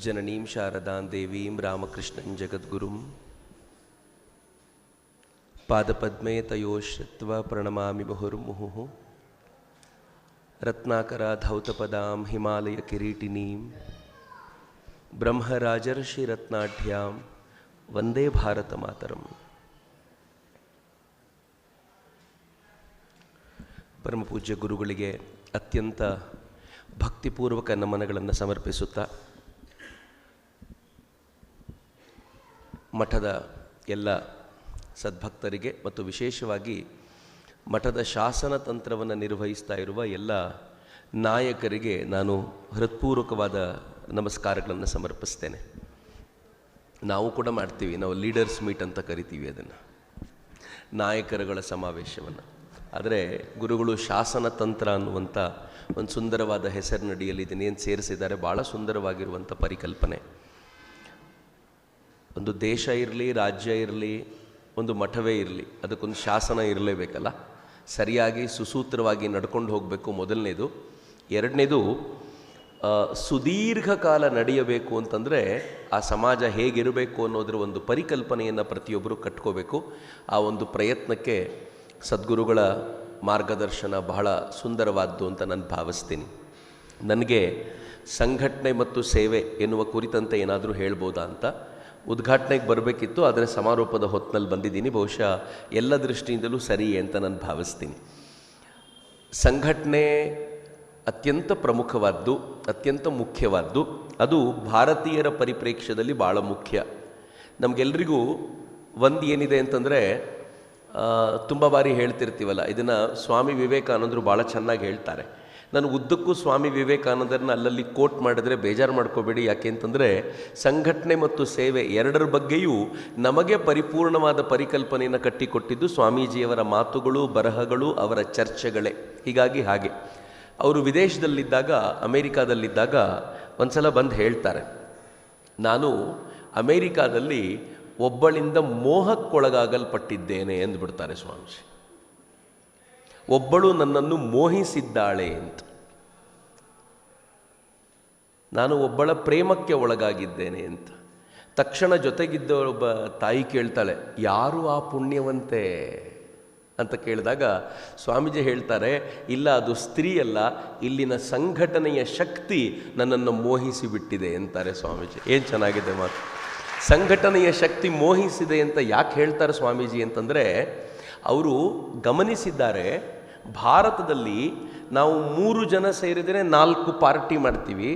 ಜನನೀಂ ಶಾರದಾಂ ದೇವೀಂ ರಾಮಕೃಷ್ಣಂ ಜಗದ್ಗುರುಂ ಪಾದಪದ್ಮೇ ತಯೋಶ್ರಿತ್ವ ಪ್ರಣಮಾಮಿ ಮುಹುರ್ಮುಹುಃ ರತ್ನಾಕರಾಧೌತಪದಾಂ ಹಿಮಾಲಯ ಕಿರೀಟಿನೀಂ ಬ್ರಹ್ಮರಾಜರ್ಷಿ ರತ್ನಾಢ್ಯಾಂ ವಂದೇ ಭಾರತ ಮಾತರಂ. ಪರಮಪೂಜ್ಯ ಗುರುಗಳಿಗೆ ಅತ್ಯಂತ ಭಕ್ತಿಪೂರ್ವಕ ನಮನಗಳನ್ನು ಸಮರ್ಪಿಸುತ್ತಾ ಮಠದ ಎಲ್ಲ ಸದ್ಭಕ್ತರಿಗೆ ಮತ್ತು ವಿಶೇಷವಾಗಿ ಮಠದ ಶಾಸನ ತಂತ್ರವನ್ನು ನಿರ್ವಹಿಸ್ತಾ ಇರುವ ಎಲ್ಲ ನಾಯಕರಿಗೆ ನಾನು ಹೃತ್ಪೂರ್ವಕವಾದ ನಮಸ್ಕಾರಗಳನ್ನು ಸಮರ್ಪಿಸ್ತೇನೆ. ನಾವು ಕೂಡ ಮಾಡ್ತೀವಿ, ನಾವು ಲೀಡರ್ಸ್ ಮೀಟ್ ಅಂತ ಕರಿತೀವಿ ಅದನ್ನು, ನಾಯಕರುಗಳ ಸಮಾವೇಶವನ್ನು. ಆದರೆ ಗುರುಗಳು ಶಾಸನ ತಂತ್ರ ಅನ್ನುವಂಥ ಒಂದು ಸುಂದರವಾದ ಹೆಸರಿನಡಿಯಲ್ಲಿ ಇದನ್ನೇನು ಸೇರಿಸಿದ್ದಾರೆ, ಭಾಳ ಸುಂದರವಾಗಿರುವಂಥ ಪರಿಕಲ್ಪನೆ. ಒಂದು ದೇಶ ಇರಲಿ, ರಾಜ್ಯ ಇರಲಿ, ಒಂದು ಮಠವೇ ಇರಲಿ, ಅದಕ್ಕೊಂದು ಶಾಸನ ಇರಲೇಬೇಕಲ್ಲ, ಸರಿಯಾಗಿ ಸುಸೂತ್ರವಾಗಿ ನಡ್ಕೊಂಡು ಹೋಗಬೇಕು ಮೊದಲನೇದು. ಎರಡನೇದು, ಸುದೀರ್ಘ ಕಾಲ ನಡೆಯಬೇಕು ಅಂತಂದರೆ ಆ ಸಮಾಜ ಹೇಗಿರಬೇಕು ಅನ್ನೋದರ ಒಂದು ಪರಿಕಲ್ಪನೆಯನ್ನು ಪ್ರತಿಯೊಬ್ಬರು ಕಟ್ಕೋಬೇಕು. ಆ ಒಂದು ಪ್ರಯತ್ನಕ್ಕೆ ಸದ್ಗುರುಗಳ ಮಾರ್ಗದರ್ಶನ ಬಹಳ ಸುಂದರವಾದ್ದು ಅಂತ ನಾನು ಭಾವಿಸ್ತೀನಿ. ನನಗೆ ಸಂಘಟನೆ ಮತ್ತು ಸೇವೆ ಎನ್ನುವ ಕುರಿತಂತೆ ಏನಾದರೂ ಹೇಳ್ಬೋದಾ ಅಂತ ಉದ್ಘಾಟನೆಗೆ ಬರಬೇಕಿತ್ತು, ಆದರೆ ಸಮಾರೋಪದ ಹೊತ್ತಿನಲ್ಲಿ ಬಂದಿದ್ದೀನಿ. ಬಹುಶಃ ಎಲ್ಲ ದೃಷ್ಟಿಯಿಂದಲೂ ಸರಿ ಅಂತ ನಾನು ಭಾವಿಸ್ತೀನಿ. ಸಂಘಟನೆ ಅತ್ಯಂತ ಪ್ರಮುಖವಾದ್ದು, ಅತ್ಯಂತ ಮುಖ್ಯವಾದ್ದು. ಅದು ಭಾರತೀಯರ ಪರಿಪ್ರೇಕ್ಷ್ಯದಲ್ಲಿ ಭಾಳ ಮುಖ್ಯ. ನಮಗೆಲ್ರಿಗೂ ಒಂದು ಏನಿದೆ ಅಂತಂದರೆ, ತುಂಬ ಬಾರಿ ಹೇಳ್ತಿರ್ತೀವಲ್ಲ, ಇದನ್ನು ಸ್ವಾಮಿ ವಿವೇಕಾನಂದರು ಭಾಳ ಚೆನ್ನಾಗಿ ಹೇಳ್ತಾರೆ. ನಾನು ಉದ್ದಕ್ಕೂ ಸ್ವಾಮಿ ವಿವೇಕಾನಂದರನ್ನ ಅಲ್ಲಲ್ಲಿ ಕೋಟ್ ಮಾಡಿದ್ರೆ ಬೇಜಾರು ಮಾಡ್ಕೋಬೇಡಿ. ಯಾಕೆ ಅಂತಂದರೆ ಸಂಘಟನೆ ಮತ್ತು ಸೇವೆ ಎರಡರ ಬಗ್ಗೆಯೂ ನಮಗೆ ಪರಿಪೂರ್ಣವಾದ ಪರಿಕಲ್ಪನೆಯನ್ನು ಕಟ್ಟಿಕೊಟ್ಟಿದ್ದು ಸ್ವಾಮೀಜಿಯವರ ಮಾತುಗಳು, ಬರಹಗಳು, ಅವರ ಚರ್ಚೆಗಳೇ. ಹೀಗಾಗಿ ಹಾಗೆ ಅವರು ವಿದೇಶದಲ್ಲಿದ್ದಾಗ, ಅಮೇರಿಕಾದಲ್ಲಿದ್ದಾಗ ಒಂದು ಸಲ ಬಂದು ಹೇಳ್ತಾರೆ, ನಾನು ಅಮೇರಿಕಾದಲ್ಲಿ ಒಬ್ಬಳಿಂದ ಮೋಹಕ್ಕೊಳಗಾಗಲ್ಪಟ್ಟಿದ್ದೇನೆ ಎಂದುಬಿಡ್ತಾರೆ ಸ್ವಾಮೀಜಿ. ಒಬ್ಬಳು ನನ್ನನ್ನು ಮೋಹಿಸಿದ್ದಾಳೆ ಅಂತ. ನಾನು ಒಬ್ಬಳ ಪ್ರೇಮಕ್ಕೆ ಒಳಗಾಗಿದ್ದೇನೆ ಅಂತ. ತಕ್ಷಣ ಜೊತೆಗಿದ್ದ ಒಬ್ಬ ತಾಯಿ ಕೇಳ್ತಾಳೆ, ಯಾರು ಆ ಪುಣ್ಯವಂತೆ ಅಂತ ಕೇಳಿದಾಗ ಸ್ವಾಮೀಜಿ ಹೇಳ್ತಾರೆ, ಇಲ್ಲ, ಅದು ಸ್ತ್ರೀ ಅಲ್ಲ, ಇಲ್ಲಿನ ಸಂಘಟನೆಯ ಶಕ್ತಿ ನನ್ನನ್ನು ಮೋಹಿಸಿ ಬಿಟ್ಟಿದೆ ಅಂತಾರೆ ಸ್ವಾಮೀಜಿ. ಏನು ಚೆನ್ನಾಗಿದೆ ಮಾತು. ಸಂಘಟನೆಯ ಶಕ್ತಿ ಮೋಹಿಸಿದೆ ಅಂತ ಯಾಕೆ ಹೇಳ್ತಾರೆ ಸ್ವಾಮೀಜಿ ಅಂತಂದರೆ, ಅವರು ಗಮನಿಸಿದ್ದಾರೆ, ಭಾರತದಲ್ಲಿ ನಾವು 3 ಜನ ಸೇರಿದರೆ 4 ಪಾರ್ಟಿ ಮಾಡ್ತೀವಿ,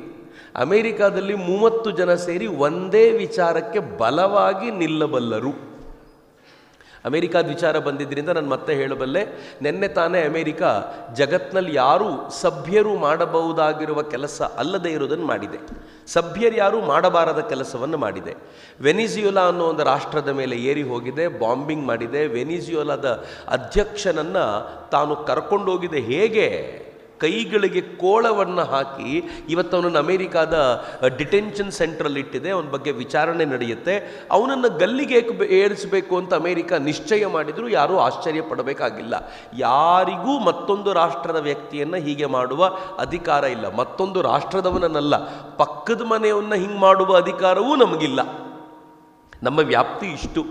ಅಮೇರಿಕಾದಲ್ಲಿ 30 ಜನ ಸೇರಿ ಒಂದೇ ವಿಚಾರಕ್ಕೆ ಬಲವಾಗಿ ನಿಲ್ಲಬಲ್ಲರು. ಅಮೇರಿಕಾದ ವಿಚಾರ ಬಂದಿದ್ದರಿಂದ ನಾನು ಮತ್ತೆ ಹೇಳಬಲ್ಲೆ, ನಿನ್ನೆ ತಾನೇ ಅಮೇರಿಕಾ ಜಗತ್ನಲ್ಲಿ ಯಾರೂ ಸಭ್ಯರು ಮಾಡಬಹುದಾಗಿರುವ ಕೆಲಸ ಅಲ್ಲದೆ ಇರುವುದನ್ನು ಮಾಡಿದೆ. ಸಭ್ಯರು ಯಾರೂ ಮಾಡಬಾರದ ಕೆಲಸವನ್ನು ಮಾಡಿದೆ. ವೆನಿಜುಯೆಲಾ ಅನ್ನೋ ಒಂದು ರಾಷ್ಟ್ರದ ಮೇಲೆ ಏರಿ ಹೋಗಿದೆ, ಬಾಂಬಿಂಗ್ ಮಾಡಿದೆ. ವೆನಿಜುಯೆಲಾದ ಅಧ್ಯಕ್ಷನನ್ನು ತಾನು ಕರ್ಕೊಂಡೋಗಿದೆ. ಹೇಗೆ? ಕೈಗಳಿಗೆ ಕೋಳವನ್ನು ಹಾಕಿ ಇವತ್ತವನನ್ನು ಅಮೇರಿಕಾದ ಡಿಟೆನ್ಷನ್ ಸೆಂಟ್ರಲ್ಲಿ ಇಟ್ಟಿದೆ. ಅವನ ಬಗ್ಗೆ ವಿಚಾರಣೆ ನಡೆಯುತ್ತೆ. ಅವನನ್ನು ಗಲ್ಲಿಗೆ ಏರಿಸಬೇಕು ಅಂತ ಅಮೇರಿಕಾ ನಿಶ್ಚಯ ಮಾಡಿದರೂ ಯಾರೂ ಆಶ್ಚರ್ಯ ಪಡಬೇಕಾಗಿಲ್ಲ. ಯಾರಿಗೂ ಮತ್ತೊಂದು ರಾಷ್ಟ್ರದ ವ್ಯಕ್ತಿಯನ್ನು ಹೀಗೆ ಮಾಡುವ ಅಧಿಕಾರ ಇಲ್ಲ. ಮತ್ತೊಂದು ರಾಷ್ಟ್ರದವನನ್ನಲ್ಲ, ಪಕ್ಕದ ಮನೆಯನ್ನು ಹಿಂಗೆ ಮಾಡುವ ಅಧಿಕಾರವೂ ನಮಗಿಲ್ಲ. ನಮ್ಮ ವ್ಯಾಪ್ತಿ ಇಷ್ಟು.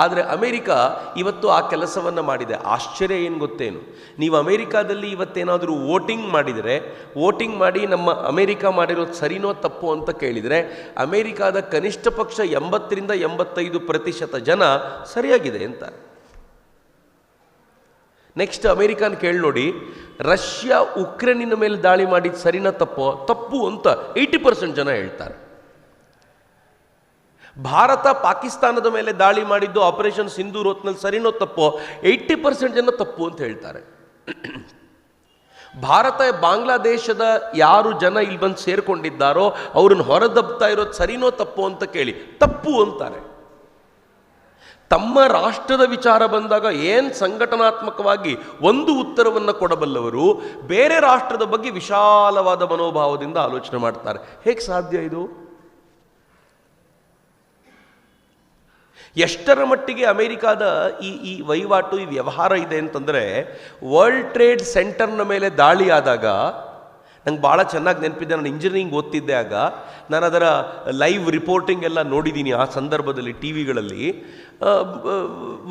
ಆದರೆ ಅಮೇರಿಕಾ ಇವತ್ತು ಆ ಕೆಲಸವನ್ನು ಮಾಡಿದೆ. ಆಶ್ಚರ್ಯ ಏನು ಗೊತ್ತೇನು? ನೀವು ಅಮೇರಿಕಾದಲ್ಲಿ ಇವತ್ತೇನಾದರೂ ವೋಟಿಂಗ್ ಮಾಡಿದರೆ, ವೋಟಿಂಗ್ ಮಾಡಿ ನಮ್ಮ ಅಮೇರಿಕಾ ಮಾಡಿರೋದು ಸರಿನೋ ತಪ್ಪು ಅಂತ ಕೇಳಿದರೆ, ಅಮೇರಿಕಾದ ಕನಿಷ್ಠ ಪಕ್ಷ 80ರಿಂದ 85% ಜನ ಸರಿಯಾಗಿದೆ ಅಂತ. ನೆಕ್ಸ್ಟ್ ಅಮೇರಿಕಾನ ಕೇಳಿ ನೋಡಿ, ರಷ್ಯಾ ಉಕ್ರೇನಿನ ಮೇಲೆ ದಾಳಿ ಮಾಡಿದ್ದು ಸರಿನೋ ತಪ್ಪೋ? ತಪ್ಪು ಅಂತ 80% ಜನ ಹೇಳ್ತಾರೆ. ಭಾರತ ಪಾಕಿಸ್ತಾನದ ಮೇಲೆ ದಾಳಿ ಮಾಡಿದ್ದು ಆಪರೇಷನ್ ಸಿಂಧೂರ್ ಹೊತ್ತಿನಲ್ಲಿ ಸರಿನೋ ತಪ್ಪೋ? 80% ಜನ ತಪ್ಪು ಅಂತ ಹೇಳ್ತಾರೆ. ಭಾರತ ಬಾಂಗ್ಲಾದೇಶದ ಯಾರು ಜನ ಇಲ್ಲಿ ಬಂದು ಸೇರ್ಕೊಂಡಿದ್ದಾರೋ ಅವ್ರನ್ನ ಹೊರದಬ್ತಾ ಇರೋದು ಸರಿನೋ ತಪ್ಪು ಅಂತ ಕೇಳಿ ತಪ್ಪು ಅಂತಾರೆ. ತಮ್ಮ ರಾಷ್ಟ್ರದ ವಿಚಾರ ಬಂದಾಗ ಏನು ಸಂಘಟನಾತ್ಮಕವಾಗಿ ಒಂದು ಉತ್ತರವನ್ನು ಕೊಡಬಲ್ಲವರು ಬೇರೆ ರಾಷ್ಟ್ರದ ಬಗ್ಗೆ ವಿಶಾಲವಾದ ಮನೋಭಾವದಿಂದ ಆಲೋಚನೆ ಮಾಡ್ತಾರೆ. ಹೇಗೆ ಸಾಧ್ಯ ಇದು? ಎಷ್ಟರ ಮಟ್ಟಿಗೆ ಅಮೇರಿಕಾದ ಈ ವಹಿವಾಟು, ಈ ವ್ಯವಹಾರ ಇದೆ ಅಂತಂದರೆ, ವರ್ಲ್ಡ್ ಟ್ರೇಡ್ ಸೆಂಟರ್ನ ಮೇಲೆ ದಾಳಿ ಆದಾಗ ನಂಗೆ ಭಾಳ ಚೆನ್ನಾಗಿ ನೆನಪಿದ್ದೆ. ನಾನು ಇಂಜಿನಿಯರಿಂಗ್ ಓದ್ತಿದ್ದೆ ಆಗ. ನಾನು ಅದರ ಲೈವ್ ರಿಪೋರ್ಟಿಂಗ್ ಎಲ್ಲ ನೋಡಿದ್ದೀನಿ ಆ ಸಂದರ್ಭದಲ್ಲಿ ಟಿ ವಿಗಳಲ್ಲಿ.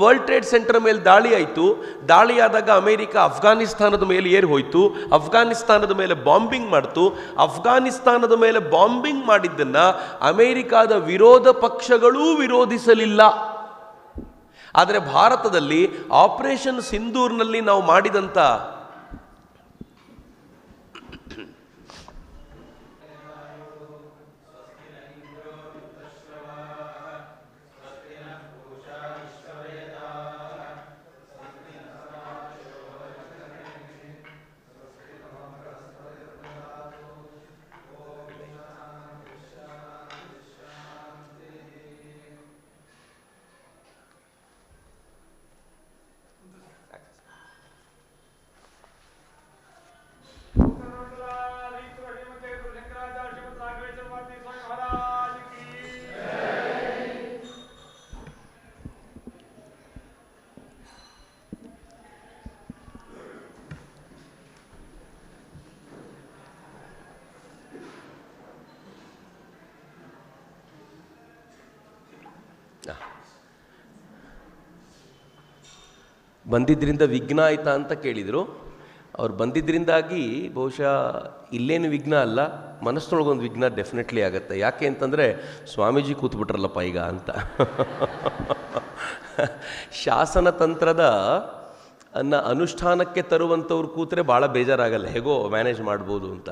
ವರ್ಲ್ಡ್ ಟ್ರೇಡ್ ಸೆಂಟರ್ ಮೇಲೆ ದಾಳಿ ಆಯಿತು. ದಾಳಿ ಆದಾಗ ಅಮೇರಿಕ ಅಫ್ಘಾನಿಸ್ತಾನದ ಮೇಲೆ ಏರಿ ಹೋಯಿತು. ಅಫ್ಘಾನಿಸ್ತಾನದ ಮೇಲೆ ಬಾಂಬಿಂಗ್ ಮಾಡ್ತು. ಅಫ್ಘಾನಿಸ್ತಾನದ ಮೇಲೆ ಬಾಂಬಿಂಗ್ ಮಾಡಿದ್ದನ್ನು ಅಮೇರಿಕಾದ ವಿರೋಧ ಪಕ್ಷಗಳೂ ವಿರೋಧಿಸಲಿಲ್ಲ. ಆದರೆ ಭಾರತದಲ್ಲಿ ಆಪರೇಷನ್ ಸಿಂಧೂರ್ನಲ್ಲಿ ನಾವು ಮಾಡಿದಂಥ ಬಂದಿದ್ದರಿಂದ ವಿಘ್ನ ಆಯ್ತಾ ಅಂತ ಕೇಳಿದರು. ಅವ್ರು ಬಂದಿದ್ದರಿಂದಾಗಿ ಬಹುಶಃ ಇಲ್ಲೇನು ವಿಘ್ನ ಅಲ್ಲ, ಮನಸ್ಸಿನೊಳಗೊಂದು ವಿಘ್ನ ಡೆಫಿನೆಟ್ಲಿ ಆಗುತ್ತೆ. ಯಾಕೆ ಅಂತಂದರೆ ಸ್ವಾಮೀಜಿ ಕೂತ್ಬಿಟ್ರಲ್ಲಪ್ಪ ಈಗ ಅಂತ. ಶಾಸನ ತಂತ್ರದ ಅನುಷ್ಠಾನಕ್ಕೆ ತರುವಂಥವ್ರು ಕೂತ್ರೆ ಭಾಳ ಬೇಜಾರಾಗಲ್ಲ, ಹೇಗೋ ಮ್ಯಾನೇಜ್ ಮಾಡ್ಬೋದು ಅಂತ.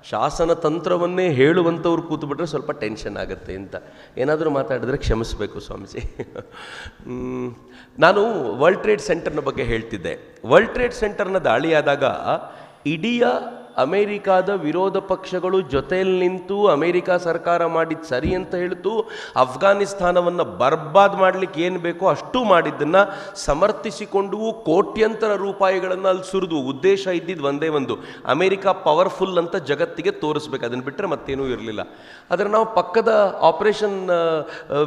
ಶಾಸನ ತಂತ್ರವನ್ನೇ ಹೇಳುವಂಥವ್ರು ಕೂತ್ಬಿಟ್ರೆ ಸ್ವಲ್ಪ ಟೆನ್ಷನ್ ಆಗುತ್ತೆ ಅಂತ. ಏನಾದರೂ ಮಾತಾಡಿದ್ರೆ ಕ್ಷಮಿಸಬೇಕು ಸ್ವಾಮೀಜಿ. ನಾನು ವರ್ಲ್ಡ್ ಟ್ರೇಡ್ ಸೆಂಟರ್ನ ಬಗ್ಗೆ ಹೇಳ್ತಿದ್ದೆ. ವರ್ಲ್ಡ್ ಟ್ರೇಡ್ ಸೆಂಟರ್ನ ದಾಳಿಯಾದಾಗ ಇಡೀ ಅಮೇರಿಕಾದ ವಿರೋಧ ಪಕ್ಷಗಳು ಜೊತೆಯಲ್ಲಿ ನಿಂತು ಅಮೇರಿಕಾ ಸರ್ಕಾರ ಮಾಡಿದ್ದು ಸರಿ ಅಂತ ಹೇಳ್ತು. ಅಫ್ಘಾನಿಸ್ತಾನವನ್ನು ಬರ್ಬಾದ್ ಮಾಡಲಿಕ್ಕೆ ಏನು ಬೇಕೋ ಅಷ್ಟು ಮಾಡಿದ್ದನ್ನು ಸಮರ್ಥಿಸಿಕೊಂಡು ಕೋಟ್ಯಂತರ ರೂಪಾಯಿಗಳನ್ನು ಅಲ್ಲಿ ಸುರಿದು. ಉದ್ದೇಶ ಇದ್ದಿದ್ದು ಒಂದೇ ಒಂದು, ಅಮೇರಿಕಾ ಪವರ್ಫುಲ್ ಅಂತ ಜಗತ್ತಿಗೆ ತೋರಿಸ್ಬೇಕು. ಅದನ್ನು ಬಿಟ್ಟರೆ ಮತ್ತೇನೂ ಇರಲಿಲ್ಲ. ಆದರೆ ನಾವು ಪಕ್ಕದ ಆಪರೇಷನ್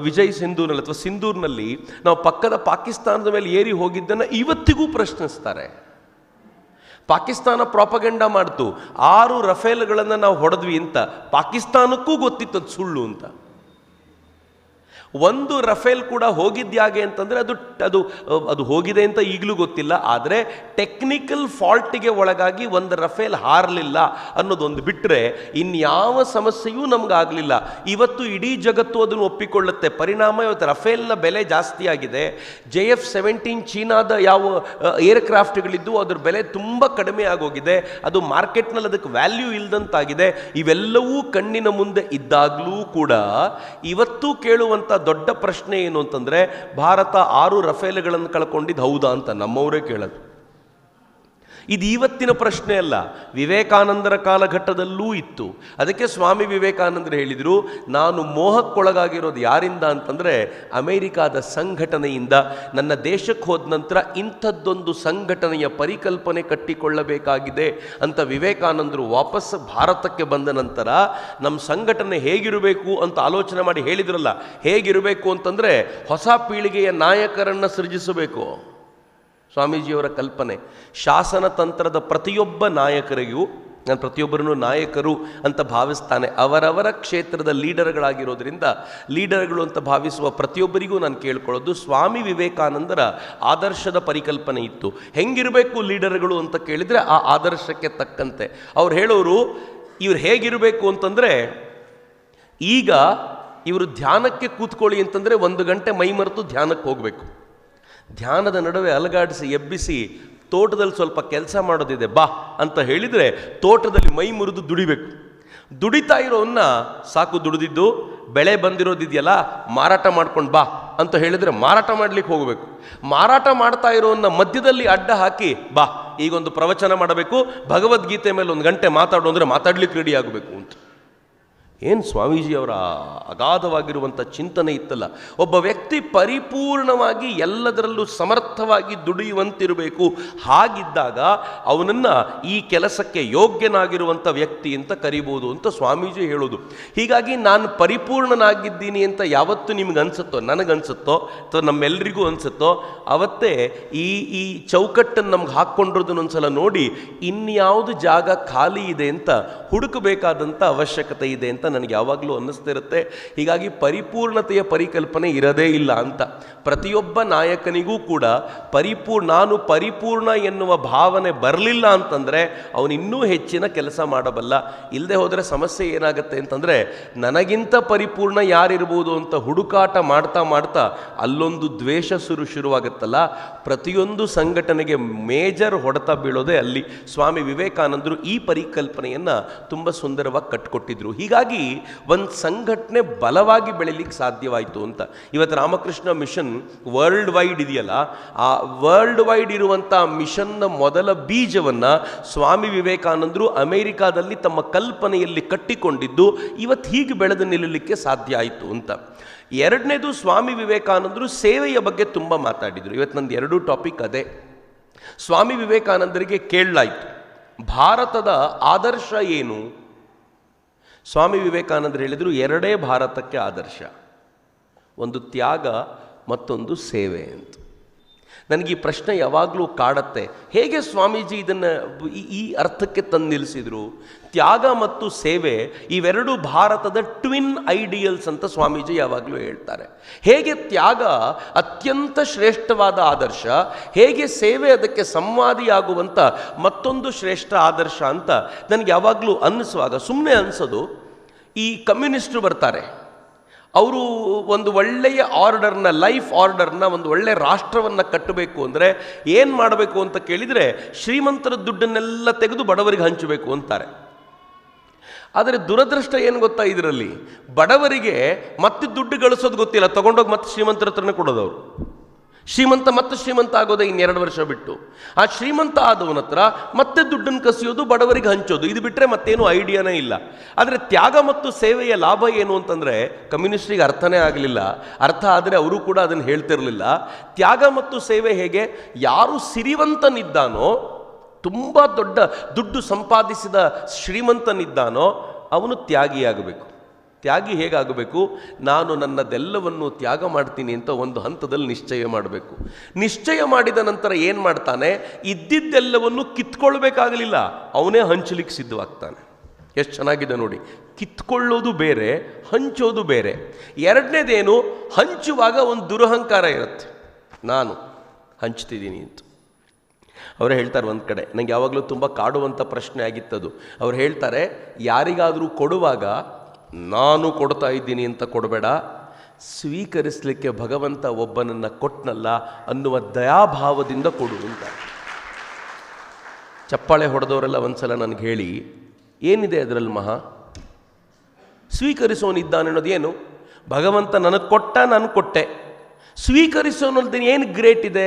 ವಿಜಯ್ ಸಿಂಧೂರ್ನಲ್ಲಿ ಅಥವಾ ಸಿಂಧೂರ್ನಲ್ಲಿ ನಾವು ಪಕ್ಕದ ಪಾಕಿಸ್ತಾನದ ಮೇಲೆ ಏರಿ ಹೋಗಿದ್ದನ್ನು ಇವತ್ತಿಗೂ ಪ್ರಶ್ನಿಸ್ತಾರೆ. ಪಾಕಿಸ್ತಾನ ಪ್ರಾಪಗೆಂಡಾ ಮಾಡ್ತು 6 ರಫೇಲ್ಗಳನ್ನು ನಾವು ಹೊಡೆದ್ವಿ ಅಂತ. ಪಾಕಿಸ್ತಾನಕ್ಕೂ ಗೊತ್ತಿತ್ತು ಅದು ಸುಳ್ಳು ಅಂತ. ಒಂದು ರಫೇಲ್ ಕೂಡ ಹೋಗಿದ್ಯಾಗೆ ಅಂತಂದರೆ ಅದು ಹೋಗಿದೆ ಅಂತ ಈಗಲೂ ಗೊತ್ತಿಲ್ಲ. ಆದರೆ ಟೆಕ್ನಿಕಲ್ ಫಾಲ್ಟಿಗೆ ಒಳಗಾಗಿ ಒಂದು ರಫೇಲ್ ಹಾರಲಿಲ್ಲ ಅನ್ನೋದೊಂದು ಬಿಟ್ಟರೆ ಇನ್ಯಾವ ಸಮಸ್ಯೆಯೂ ನಮಗಾಗಲಿಲ್ಲ. ಇವತ್ತು ಇಡೀ ಜಗತ್ತು ಅದನ್ನು ಒಪ್ಪಿಕೊಳ್ಳುತ್ತೆ. ಪರಿಣಾಮ ಇವತ್ತು ರಫೇಲ್ನ ಬೆಲೆ ಜಾಸ್ತಿ ಆಗಿದೆ. JF-17 ಚೀನಾದ ಯಾವ ಏರ್ಕ್ರಾಫ್ಟ್ಗಳಿದ್ದು ಅದ್ರ ಬೆಲೆ ತುಂಬ ಕಡಿಮೆ ಆಗೋಗಿದೆ. ಅದು ಮಾರ್ಕೆಟ್ನಲ್ಲಿ ಅದಕ್ಕೆ ವ್ಯಾಲ್ಯೂ ಇಲ್ದಂತಾಗಿದೆ. ಇವೆಲ್ಲವೂ ಕಣ್ಣಿನ ಮುಂದೆ ಇದ್ದಾಗಲೂ ಕೂಡ ಇವತ್ತು ಕೇಳುವಂಥ ದೊಡ್ಡ ಪ್ರಶ್ನೆ ಏನು ಅಂತಂದರೆ, ಭಾರತ 6 ರಫೇಲ್ಗಳನ್ನು ಕಳ್ಕೊಂಡಿದ್ದು ಹೌದಾ ಅಂತ ನಮ್ಮವರೇ ಕೇಳೋದು. ಇದು ಇವತ್ತಿನ ಪ್ರಶ್ನೆ ಅಲ್ಲ, ವಿವೇಕಾನಂದರ ಕಾಲಘಟ್ಟದಲ್ಲೂ ಇತ್ತು. ಅದಕ್ಕೆ ಸ್ವಾಮಿ ವಿವೇಕಾನಂದರು ಹೇಳಿದರು, ನಾನು ಮೋಹಕ್ಕೊಳಗಾಗಿರೋದು ಯಾರಿಂದ ಅಂತಂದರೆ ಅಮೇರಿಕಾದ ಸಂಘಟನೆಯಿಂದ. ನನ್ನ ದೇಶಕ್ಕೆ ಹೋದ ನಂತರ ಇಂಥದ್ದೊಂದು ಸಂಘಟನೆಯ ಪರಿಕಲ್ಪನೆ ಕಟ್ಟಿಕೊಳ್ಳಬೇಕಾಗಿದೆ ಅಂತ ವಿವೇಕಾನಂದರು ವಾಪಸ್ ಭಾರತಕ್ಕೆ ಬಂದ ನಂತರ ನಮ್ಮ ಸಂಘಟನೆ ಹೇಗಿರಬೇಕು ಅಂತ ಆಲೋಚನೆ ಮಾಡಿ ಹೇಳಿದ್ರಲ್ಲ. ಹೇಗಿರಬೇಕು ಅಂತಂದರೆ ಹೊಸ ಪೀಳಿಗೆಯ ನಾಯಕರನ್ನು ಸೃಜಿಸಬೇಕು. ಸ್ವಾಮೀಜಿಯವರ ಕಲ್ಪನೆ ಶಾಸನ ತಂತ್ರದ ಪ್ರತಿಯೊಬ್ಬ ನಾಯಕರಿಗೂ, ನಾನು ಪ್ರತಿಯೊಬ್ಬರನ್ನು ನಾಯಕರು ಅಂತ ಭಾವಿಸ್ತಾನೆ, ಅವರವರ ಕ್ಷೇತ್ರದ ಲೀಡರ್ಗಳಾಗಿರೋದ್ರಿಂದ ಲೀಡರ್ಗಳು ಅಂತ ಭಾವಿಸುವ ಪ್ರತಿಯೊಬ್ಬರಿಗೂ ನಾನು ಕೇಳ್ಕೊಳ್ಳೋದು, ಸ್ವಾಮಿ ವಿವೇಕಾನಂದರ ಆದರ್ಶದ ಪರಿಕಲ್ಪನೆ ಇತ್ತು. ಹೆಂಗಿರಬೇಕು ಲೀಡರ್ಗಳು ಅಂತ ಕೇಳಿದರೆ ಆ ಆದರ್ಶಕ್ಕೆ ತಕ್ಕಂತೆ ಅವ್ರು ಹೇಳೋರು. ಇವ್ರು ಹೇಗಿರಬೇಕು ಅಂತಂದರೆ, ಈಗ ಇವರು ಧ್ಯಾನಕ್ಕೆ ಕೂತ್ಕೊಳ್ಳಿ ಅಂತಂದರೆ 1 ಗಂಟೆ ಮೈ ಮರೆತು ಧ್ಯಾನಕ್ಕೆ ಹೋಗಬೇಕು. ಧ್ಯಾನದ ನಡುವೆ ಅಲಗಾಡಿಸಿ ಎಬ್ಬಿಸಿ ತೋಟದಲ್ಲಿ ಸ್ವಲ್ಪ ಕೆಲಸ ಮಾಡೋದಿದೆ ಬಾ ಅಂತ ಹೇಳಿದರೆ ತೋಟದಲ್ಲಿ ಮೈ ಮುರಿದು ದುಡಿಬೇಕು. ದುಡಿತಾ ಇರೋನ್ನ ಸಾಕು ದುಡಿದಿದ್ದು, ಬೆಳೆ ಬಂದಿರೋದಿದೆಯಲ್ಲ ಮಾರಾಟ ಮಾಡ್ಕೊಂಡು ಬಾ ಅಂತ ಹೇಳಿದರೆ ಮಾರಾಟ ಮಾಡಲಿಕ್ಕೆ ಹೋಗಬೇಕು. ಮಾರಾಟ ಮಾಡ್ತಾ ಇರೋನ್ನ ಮಧ್ಯದಲ್ಲಿ ಅಡ್ಡ ಹಾಕಿ ಬಾ ಈಗೊಂದು ಪ್ರವಚನ ಮಾಡಬೇಕು, ಭಗವದ್ಗೀತೆ ಮೇಲೆ 1 ಗಂಟೆ ಮಾತಾಡು ಅಂದರೆ ಮಾತಾಡ್ಲಿಕ್ಕೆ ರೆಡಿ ಆಗಬೇಕು ಅಂತ. ಏನು ಸ್ವಾಮೀಜಿಯವರ ಅಗಾಧವಾಗಿರುವಂಥ ಚಿಂತನೆ ಇತ್ತಲ್ಲ. ಒಬ್ಬ ವ್ಯಕ್ತಿ ಪರಿಪೂರ್ಣವಾಗಿ ಎಲ್ಲದರಲ್ಲೂ ಸಮರ್ಥವಾಗಿ ದುಡಿಯುವಂತಿರಬೇಕು. ಹಾಗಿದ್ದಾಗ ಅವನನ್ನು ಈ ಕೆಲಸಕ್ಕೆ ಯೋಗ್ಯನಾಗಿರುವಂಥ ವ್ಯಕ್ತಿ ಅಂತ ಕರಿಬೋದು ಅಂತ ಸ್ವಾಮೀಜಿ ಹೇಳೋದು. ಹೀಗಾಗಿ ನಾನು ಪರಿಪೂರ್ಣನಾಗಿದ್ದೀನಿ ಅಂತ ಯಾವತ್ತು ನಿಮ್ಗೆ ಅನಿಸುತ್ತೋ, ನನಗನ್ಸುತ್ತೋ ಅಥವಾ ನಮ್ಮೆಲ್ಲರಿಗೂ ಅನಿಸುತ್ತೋ ಅವತ್ತೇ ಈ ಚೌಕಟ್ಟನ್ನು ನಮ್ಗೆ ಹಾಕ್ಕೊಂಡಿರೋದನ್ನೊಂದ್ಸಲ ನೋಡಿ ಇನ್ಯಾವುದು ಜಾಗ ಖಾಲಿ ಇದೆ ಅಂತ ಹುಡುಕಬೇಕಾದಂಥ ಅವಶ್ಯಕತೆ ಇದೆ ಅಂತ ನನಗೆ ಯಾವಾಗಲೂ ಅನ್ನಿಸ್ತಿರುತ್ತೆ. ಹೀಗಾಗಿ ಪರಿಪೂರ್ಣತೆಯ ಪರಿಕಲ್ಪನೆ ಇರದೇ ಇಲ್ಲ ಅಂತ. ಪ್ರತಿಯೊಬ್ಬ ನಾಯಕನಿಗೂ ಕೂಡ ನಾನು ಪರಿಪೂರ್ಣ ಎನ್ನುವ ಭಾವನೆ ಬರಲಿಲ್ಲ ಅಂತಂದರೆ ಅವನು ಇನ್ನೂ ಹೆಚ್ಚಿನ ಕೆಲಸ ಮಾಡಬಲ್ಲ. ಇಲ್ಲದೆ ಹೋದರೆ ಸಮಸ್ಯೆ ಏನಾಗುತ್ತೆ ಅಂತಂದರೆ, ನನಗಿಂತ ಪರಿಪೂರ್ಣ ಯಾರಿರ್ಬೋದು ಅಂತ ಹುಡುಕಾಟ ಮಾಡ್ತಾ ಮಾಡ್ತಾ ಅಲ್ಲೊಂದು ದ್ವೇಷ ಶುರುವಾಗುತ್ತಲ್ಲ. ಪ್ರತಿಯೊಂದು ಸಂಘಟನೆಗೆ ಮೇಜರ್ ಹೊಡೆತ ಬೀಳೋದೇ ಅಲ್ಲಿ. ಸ್ವಾಮಿ ವಿವೇಕಾನಂದರು ಈ ಪರಿಕಲ್ಪನೆಯನ್ನು ತುಂಬ ಸುಂದರವಾಗಿ ಕಟ್ಟಿಕೊಟ್ಟಿದ್ರು. ಹೀಗಾಗಿ ಒಂದು ಸಂಘಟನೆ ಬಲವಾಗಿ ಬೆಳೀಲಿಕ್ಕೆ ಸಾಧ್ಯವಾಯಿತು ಅಂತ. ಇವತ್ತು ರಾಮಕೃಷ್ಣ ಮಿಷನ್ ವರ್ಲ್ಡ್ ವೈಡ್ ಇದೆಯಲ್ಲ, ಆ ವರ್ಲ್ಡ್ ವೈಡ್ ಇರುವಂಥ ಮಿಷನ್ನ ಮೊದಲ ಬೀಜವನ್ನು ಸ್ವಾಮಿ ವಿವೇಕಾನಂದರು ಅಮೆರಿಕಾದಲ್ಲಿ ತಮ್ಮ ಕಲ್ಪನೆಯಲ್ಲಿ ಕಟ್ಟಿಕೊಂಡಿದ್ದು ಇವತ್ತು ಹೀಗೆ ಬೆಳೆದು ನಿಲ್ಲಲಿಕ್ಕೆ ಸಾಧ್ಯ ಆಯಿತು ಅಂತ. ಎರಡನೇದು, ಸ್ವಾಮಿ ವಿವೇಕಾನಂದರು ಸೇವೆಯ ಬಗ್ಗೆ ತುಂಬ ಮಾತಾಡಿದರು. ಇವತ್ತು ನಂದು ಎರಡೂ ಟಾಪಿಕ್ ಅದೇ. ಸ್ವಾಮಿ ವಿವೇಕಾನಂದರಿಗೆ ಕೇಳಲಾಯಿತು, ಭಾರತದ ಆದರ್ಶ ಏನು? ಸ್ವಾಮಿ ವಿವೇಕಾನಂದರು ಹೇಳಿದರು, ಎರಡೇ ಭಾರತಕ್ಕೆ ಆದರ್ಶ, ಒಂದು ತ್ಯಾಗ ಮತ್ತೊಂದು ಸೇವೆ ಅಂತ. ನನಗೆ ಈ ಪ್ರಶ್ನೆ ಯಾವಾಗಲೂ ಕಾಡತ್ತೆ, ಹೇಗೆ ಸ್ವಾಮೀಜಿ ಇದನ್ನು ಈ ಅರ್ಥಕ್ಕೆ ತಂದು ನಿಲ್ಲಿಸಿದರು? ತ್ಯಾಗ ಮತ್ತು ಸೇವೆ ಇವೆರಡು ಭಾರತದ ಟ್ವಿನ್ ಐಡಿಯಲ್ಸ್ ಅಂತ ಸ್ವಾಮೀಜಿ ಯಾವಾಗಲೂ ಹೇಳ್ತಾರೆ. ಹೇಗೆ ತ್ಯಾಗ ಅತ್ಯಂತ ಶ್ರೇಷ್ಠವಾದ ಆದರ್ಶ, ಹೇಗೆ ಸೇವೆ ಅದಕ್ಕೆ ಸಂವಾದಿಯಾಗುವಂಥ ಮತ್ತೊಂದು ಶ್ರೇಷ್ಠ ಆದರ್ಶ ಅಂತ ನನಗೆ ಯಾವಾಗಲೂ ಅನ್ನಿಸುವಾಗ ಸುಮ್ಮನೆ ಅನಿಸೋದು, ಈ ಕಮ್ಯುನಿಸ್ಟರು ಬರ್ತಾರೆ, ಅವರು ಒಂದು ಒಳ್ಳೆಯ ಆರ್ಡರ್ನ, ಲೈಫ್ ಆರ್ಡರ್ನ, ಒಂದು ಒಳ್ಳೆಯ ರಾಷ್ಟ್ರವನ್ನು ಕಟ್ಟಬೇಕು ಅಂದರೆ ಏನು ಮಾಡಬೇಕು ಅಂತ ಕೇಳಿದರೆ ಶ್ರೀಮಂತರ ದುಡ್ಡನ್ನೆಲ್ಲ ತೆಗೆದು ಬಡವರಿಗೆ ಹಂಚಬೇಕು ಅಂತಾರೆ. ಆದರೆ ದುರದೃಷ್ಟ ಏನು ಗೊತ್ತಾ, ಇದರಲ್ಲಿ ಬಡವರಿಗೆ ಮತ್ತೆ ದುಡ್ಡು ಗಳಿಸೋದು ಗೊತ್ತಿಲ್ಲ, ತಗೊಂಡೋಗಿ ಮತ್ತೆ ಶ್ರೀಮಂತರ ಹತ್ರನೇ ಕೊಡೋದವರು. ಶ್ರೀಮಂತ ಮತ್ತೆ ಶ್ರೀಮಂತ ಆಗೋದೇ ಇನ್ನೆರಡು ವರ್ಷ ಬಿಟ್ಟು. ಆ ಶ್ರೀಮಂತ ಆದವನ ಹತ್ರ ಮತ್ತೆ ದುಡ್ಡನ್ನು ಕಸಿಯೋದು, ಬಡವರಿಗೆ ಹಂಚೋದು, ಇದು ಬಿಟ್ಟರೆ ಮತ್ತೇನು ಐಡಿಯಾನೇ ಇಲ್ಲ. ಆದರೆ ತ್ಯಾಗ ಮತ್ತು ಸೇವೆಯ ಲಾಭ ಏನು ಅಂತಂದರೆ ಕಮ್ಯುನಿಸ್ಟ್ರಿಗೆ ಅರ್ಥನೇ ಆಗಲಿಲ್ಲ. ಅರ್ಥ ಆದರೆ ಅವರು ಕೂಡ ಅದನ್ನು ಹೇಳ್ತಿರಲಿಲ್ಲ. ತ್ಯಾಗ ಮತ್ತು ಸೇವೆ ಹೇಗೆ? ಯಾರು ಸಿರಿವಂತನಿದ್ದಾನೋ, ತುಂಬ ದೊಡ್ಡ ದುಡ್ಡು ಸಂಪಾದಿಸಿದ ಶ್ರೀಮಂತನಿದ್ದಾನೋ ಅವನು ತ್ಯಾಗಿಯಾಗಬೇಕು. ತ್ಯಾಗಿ ಹೇಗಾಗಬೇಕು? ನಾನು ನನ್ನದೆಲ್ಲವನ್ನು ತ್ಯಾಗ ಮಾಡ್ತೀನಿ ಅಂತ ಒಂದು ಹಂತದಲ್ಲಿ ನಿಶ್ಚಯ ಮಾಡಬೇಕು. ನಿಶ್ಚಯ ಮಾಡಿದ ನಂತರ ಏನು ಮಾಡ್ತಾನೆ? ಇದ್ದಿದ್ದೆಲ್ಲವನ್ನು ಕಿತ್ಕೊಳ್ಬೇಕಾಗಲಿಲ್ಲ, ಅವನೇ ಹಂಚಲಿಕ್ಕೆ ಸಿದ್ಧವಾಗ್ತಾನೆ. ಎಷ್ಟು ಚೆನ್ನಾಗಿದೆ ನೋಡಿ. ಕಿತ್ಕೊಳ್ಳೋದು ಬೇರೆ, ಹಂಚೋದು ಬೇರೆ. ಎರಡನೇದೇನು? ಹಂಚುವಾಗ ಒಂದು ದುರಹಂಕಾರ ಇರುತ್ತೆ, ನಾನು ಹಂಚ್ತಿದ್ದೀನಿ ಅಂತ. ಅವರೇ ಹೇಳ್ತಾರೆ ಒಂದು ಕಡೆ, ನನಗೆ ಯಾವಾಗಲೂ ತುಂಬ ಕಾಡುವಂಥ ಪ್ರಶ್ನೆ ಆಗಿತ್ತದು. ಅವ್ರು ಹೇಳ್ತಾರೆ, ಯಾರಿಗಾದರೂ ಕೊಡುವಾಗ ನಾನು ಕೊಡ್ತಾ ಇದ್ದೀನಿ ಅಂತ ಕೊಡಬೇಡ, ಸ್ವೀಕರಿಸಲಿಕ್ಕೆ ಭಗವಂತ ಒಬ್ಬನನ್ನು ಕೊಟ್ಟನಲ್ಲ ಅನ್ನುವ ದಯಾಭಾವದಿಂದ ಕೊಡು ಅಂತ. ಚಪ್ಪಾಳೆ ಹೊಡೆದವರೆಲ್ಲ ಒಂದ್ಸಲ ನನಗೆ ಹೇಳಿ, ಏನಿದೆ ಅದರಲ್ಲಿ ಮಹಾ? ಸ್ವೀಕರಿಸೋನಿದ್ದಾನೆ ಅನ್ನೋದೇನು? ಭಗವಂತ ನನಗೆ ಕೊಟ್ಟ, ನಾನು ಕೊಟ್ಟೆ. ಸ್ವೀಕರಿಸೋನಲ್ದೇನು ಏನು ಗ್ರೇಟ್ ಇದೆ?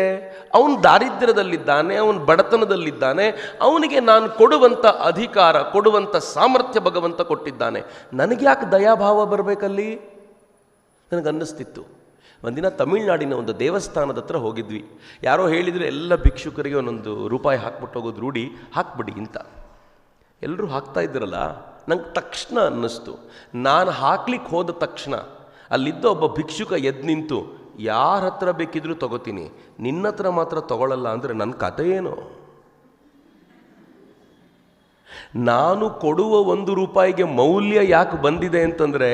ಅವನು ದಾರಿದ್ರ್ಯದಲ್ಲಿದ್ದಾನೆ, ಅವನು ಬಡತನದಲ್ಲಿದ್ದಾನೆ, ಅವನಿಗೆ ನಾನು ಕೊಡುವಂಥ ಅಧಿಕಾರ, ಕೊಡುವಂಥ ಸಾಮರ್ಥ್ಯ ಭಗವಂತ ಕೊಟ್ಟಿದ್ದಾನೆ. ನನಗೆ ಯಾಕೆ ದಯಾಭಾವ ಬರಬೇಕಲ್ಲಿ? ನನಗನ್ನಿಸ್ತಿತ್ತು. ಒಂದಿನ ತಮಿಳ್ನಾಡಿನ ಒಂದು ದೇವಸ್ಥಾನದ ಹತ್ರ ಹೋಗಿದ್ವಿ. ಯಾರೋ ಹೇಳಿದರೆ ಎಲ್ಲ ಭಿಕ್ಷುಕರಿಗೆ ಒಂದೊಂದು ರೂಪಾಯಿ ಹಾಕ್ಬಿಟ್ಟು ಹೋಗೋದು ರೂಢಿ, ಹಾಕ್ಬಿಡಿ ಅಂತ. ಎಲ್ಲರೂ ಹಾಕ್ತಾ ಇದ್ರಲ್ಲ, ನಂಗೆ ತಕ್ಷಣ ಅನ್ನಿಸ್ತು, ನಾನು ಹಾಕ್ಲಿಕ್ಕೆ ಹೋದ ತಕ್ಷಣ ಅಲ್ಲಿದ್ದ ಒಬ್ಬ ಭಿಕ್ಷುಕ ಎದ್ದು ನಿಂತು, ಯಾರ ಹತ್ರ ಬೇಕಿದ್ರೂ ತಗೋತೀನಿ, ನಿನ್ನ ಹತ್ರ ಮಾತ್ರ ತಗೊಳ್ಳಲ್ಲ ಅಂದರೆ ನನ್ನ ಕಥೆ ಏನು? ನಾನು ಕೊಡುವ 1 ರೂಪಾಯಿಗೆ ಮೌಲ್ಯ ಯಾಕೆ ಬಂದಿದೆ ಅಂತಂದರೆ,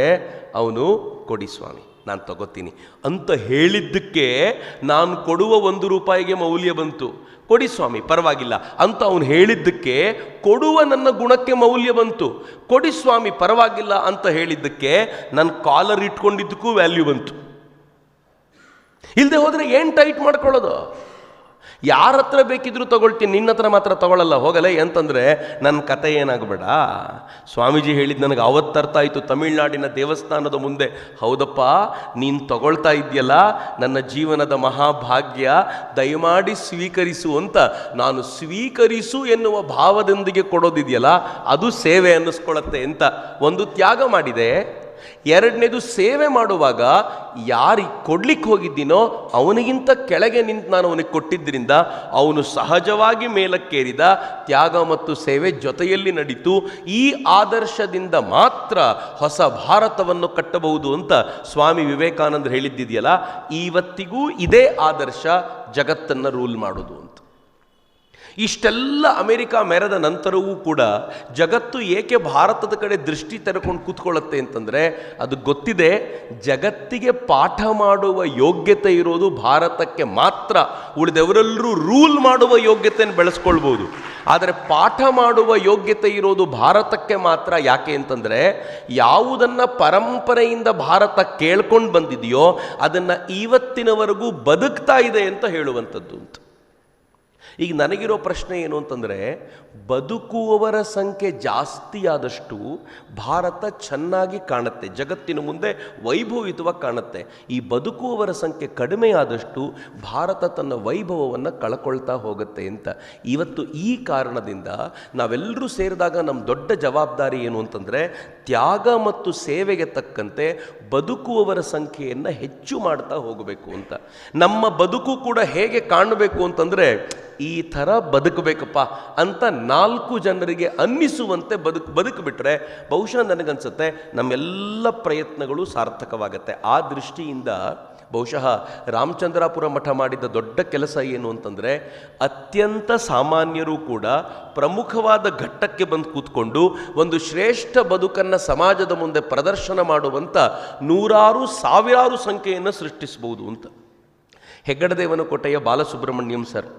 ಅವನು ಕೊಡಿ ಸ್ವಾಮಿ ನಾನು ತಗೋತೀನಿ ಅಂತ ಹೇಳಿದ್ದಕ್ಕೆ ನಾನು ಕೊಡುವ 1 ರೂಪಾಯಿಗೆ ಮೌಲ್ಯ ಬಂತು. ಕೊಡಿ ಸ್ವಾಮಿ ಪರವಾಗಿಲ್ಲ ಅಂತ ಅವನು ಹೇಳಿದ್ದಕ್ಕೆ ಕೊಡುವ ನನ್ನ ಗುಣಕ್ಕೆ ಮೌಲ್ಯ ಬಂತು. ಕೊಡಿ ಸ್ವಾಮಿ ಪರವಾಗಿಲ್ಲ ಅಂತ ಹೇಳಿದ್ದಕ್ಕೆ ನನ್ನ ಕಾಲರ್ ಇಟ್ಕೊಂಡಿದ್ದಕ್ಕೂ ವ್ಯಾಲ್ಯೂ ಬಂತು. ಇಲ್ಲದೆ ಹೋದರೆ ಏನು ಟೈಟ್ ಮಾಡ್ಕೊಳ್ಳೋದು? ಯಾರ ಹತ್ರ ಬೇಕಿದ್ರೂ ತಗೊಳ್ತೀನಿ, ನಿನ್ನ ಹತ್ರ ಮಾತ್ರ ತಗೊಳ್ಳಲ್ಲ, ಹೋಗಲೇ ಅಂತಂದರೆ ನನ್ನ ಕತೆ ಏನಾಗಬೇಡ. ಸ್ವಾಮೀಜಿ ಹೇಳಿದ್ದು ನನಗೆ ಅವತ್ತರ್ಥ ಆಯಿತು ತಮಿಳ್ನಾಡಿನ ದೇವಸ್ಥಾನದ ಮುಂದೆ. ಹೌದಪ್ಪ, ನೀನು ತಗೊಳ್ತಾ ಇದೆಯಲ್ಲ, ನನ್ನ ಜೀವನದ ಮಹಾಭಾಗ್ಯ, ದಯಮಾಡಿ ಸ್ವೀಕರಿಸು ಅಂತ. ನಾನು ಸ್ವೀಕರಿಸು ಎನ್ನುವ ಭಾವದೊಂದಿಗೆ ಕೊಡೋದಿದೆಯಲ್ಲ, ಅದು ಸೇವೆ ಅನ್ನಿಸ್ಕೊಳ್ಳುತ್ತೆ ಅಂತ ಒಂದು ತ್ಯಾಗ ಮಾಡಿದೆ. ಎರಡನೇದು, ಸೇವೆ ಮಾಡುವಾಗ ಯಾರಿಗೆ ಕೊಡ್ಲಿಕ್ಕೆ ಹೋಗಿದ್ದೀನೋ ಅವನಿಗಿಂತ ಕೆಳಗೆ ನಿಂತು ನಾನು ಅವನಿಗೆ ಕೊಟ್ಟಿದ್ದರಿಂದ ಅವನು ಸಹಜವಾಗಿ ಮೇಲಕ್ಕೇರಿದ. ತ್ಯಾಗ ಮತ್ತು ಸೇವೆ ಜೊತೆಯಲ್ಲಿ ನಡೀತು. ಈ ಆದರ್ಶದಿಂದ ಮಾತ್ರ ಹೊಸ ಭಾರತವನ್ನು ಕಟ್ಟಬಹುದು ಅಂತ ಸ್ವಾಮಿ ವಿವೇಕಾನಂದರು ಹೇಳಿದ್ದಿದೆಯಲ್ಲ, ಇವತ್ತಿಗೂ ಇದೇ ಆದರ್ಶ ಜಗತ್ತನ್ನು ರೂಲ್ ಮಾಡೋದು ಅಂತ. ಇಷ್ಟೆಲ್ಲ ಅಮೆರಿಕ ಮೆರೆದ ನಂತರವೂ ಕೂಡ ಜಗತ್ತು ಏಕೆ ಭಾರತದ ಕಡೆ ದೃಷ್ಟಿ ತೆರೆಕೊಂಡು ಕೂತ್ಕೊಳ್ಳುತ್ತೆ ಅಂತಂದರೆ, ಅದು ಗೊತ್ತಿದೆ, ಜಗತ್ತಿಗೆ ಪಾಠ ಮಾಡುವ ಯೋಗ್ಯತೆ ಇರೋದು ಭಾರತಕ್ಕೆ ಮಾತ್ರ. ಉಳಿದವರೆಲ್ಲರೂ ರೂಲ್ ಮಾಡುವ ಯೋಗ್ಯತೆಯನ್ನು ಬೆಳೆಸ್ಕೊಳ್ಬೋದು, ಆದರೆ ಪಾಠ ಮಾಡುವ ಯೋಗ್ಯತೆ ಇರೋದು ಭಾರತಕ್ಕೆ ಮಾತ್ರ. ಯಾಕೆ ಅಂತಂದರೆ, ಯಾವುದನ್ನು ಪರಂಪರೆಯಿಂದ ಭಾರತ ಕೇಳ್ಕೊಂಡು ಬಂದಿದೆಯೋ ಅದನ್ನು ಇವತ್ತಿನವರೆಗೂ ಬದುಕ್ತಾ ಇದೆ ಅಂತ ಹೇಳುವಂಥದ್ದು ಅಂತ. ಈಗ ನನಗಿರೋ ಪ್ರಶ್ನೆ ಏನು ಅಂತಂದರೆ, ಬದುಕುವವರ ಸಂಖ್ಯೆ ಜಾಸ್ತಿ ಆದಷ್ಟು ಭಾರತ ಚೆನ್ನಾಗಿ ಕಾಣುತ್ತೆ, ಜಗತ್ತಿನ ಮುಂದೆ ವೈಭವಿತವಾಗಿ ಕಾಣುತ್ತೆ. ಈ ಬದುಕುವವರ ಸಂಖ್ಯೆ ಕಡಿಮೆ ಆದಷ್ಟು ಭಾರತ ತನ್ನ ವೈಭವವನ್ನು ಕಳ್ಕೊಳ್ತಾ ಹೋಗುತ್ತೆ ಅಂತ. ಇವತ್ತು ಈ ಕಾರಣದಿಂದ ನಾವೆಲ್ಲರೂ ಸೇರಿದಾಗ ನಮ್ಮ ದೊಡ್ಡ ಜವಾಬ್ದಾರಿ ಏನು ಅಂತಂದರೆ, ತ್ಯಾಗ ಮತ್ತು ಸೇವೆಗೆ ತಕ್ಕಂತೆ ಬದುಕುವವರ ಸಂಖ್ಯೆಯನ್ನು ಹೆಚ್ಚು ಮಾಡ್ತಾ ಹೋಗಬೇಕು ಅಂತ. ನಮ್ಮ ಬದುಕು ಕೂಡ ಹೇಗೆ ಕಾಣಬೇಕು ಅಂತಂದರೆ, ಈ ಥರ ಬದುಕಬೇಕಪ್ಪ ಅಂತ 4 ಜನರಿಗೆ ಅನ್ನಿಸುವಂತೆ ಬದುಕಿಬಿಟ್ರೆ ಬಹುಶಃ ನನಗನ್ಸುತ್ತೆ ನಮ್ಮೆಲ್ಲ ಪ್ರಯತ್ನಗಳು ಸಾರ್ಥಕವಾಗತ್ತೆ. ಆ ದೃಷ್ಟಿಯಿಂದ ಬಹುಶಃ ರಾಮಚಂದ್ರಾಪುರ ಮಠ ಮಾಡಿದ ದೊಡ್ಡ ಕೆಲಸ ಏನು ಅಂತಂದರೆ, ಅತ್ಯಂತ ಸಾಮಾನ್ಯರು ಕೂಡ ಪ್ರಮುಖವಾದ ಘಟ್ಟಕ್ಕೆ ಬಂದು ಕೂತ್ಕೊಂಡು ಒಂದು ಶ್ರೇಷ್ಠ ಬದುಕನ್ನು ಸಮಾಜದ ಮುಂದೆ ಪ್ರದರ್ಶನ ಮಾಡುವಂಥ ನೂರಾರು ಸಾವಿರಾರು ಸಂಖ್ಯೆಯನ್ನು ಸೃಷ್ಟಿಸಬಹುದು ಅಂತ. ಹೆಗ್ಗಡದೇವನಕೋಟೆಯ ಬಾಲಸುಬ್ರಹ್ಮಣ್ಯಂ ಸರ್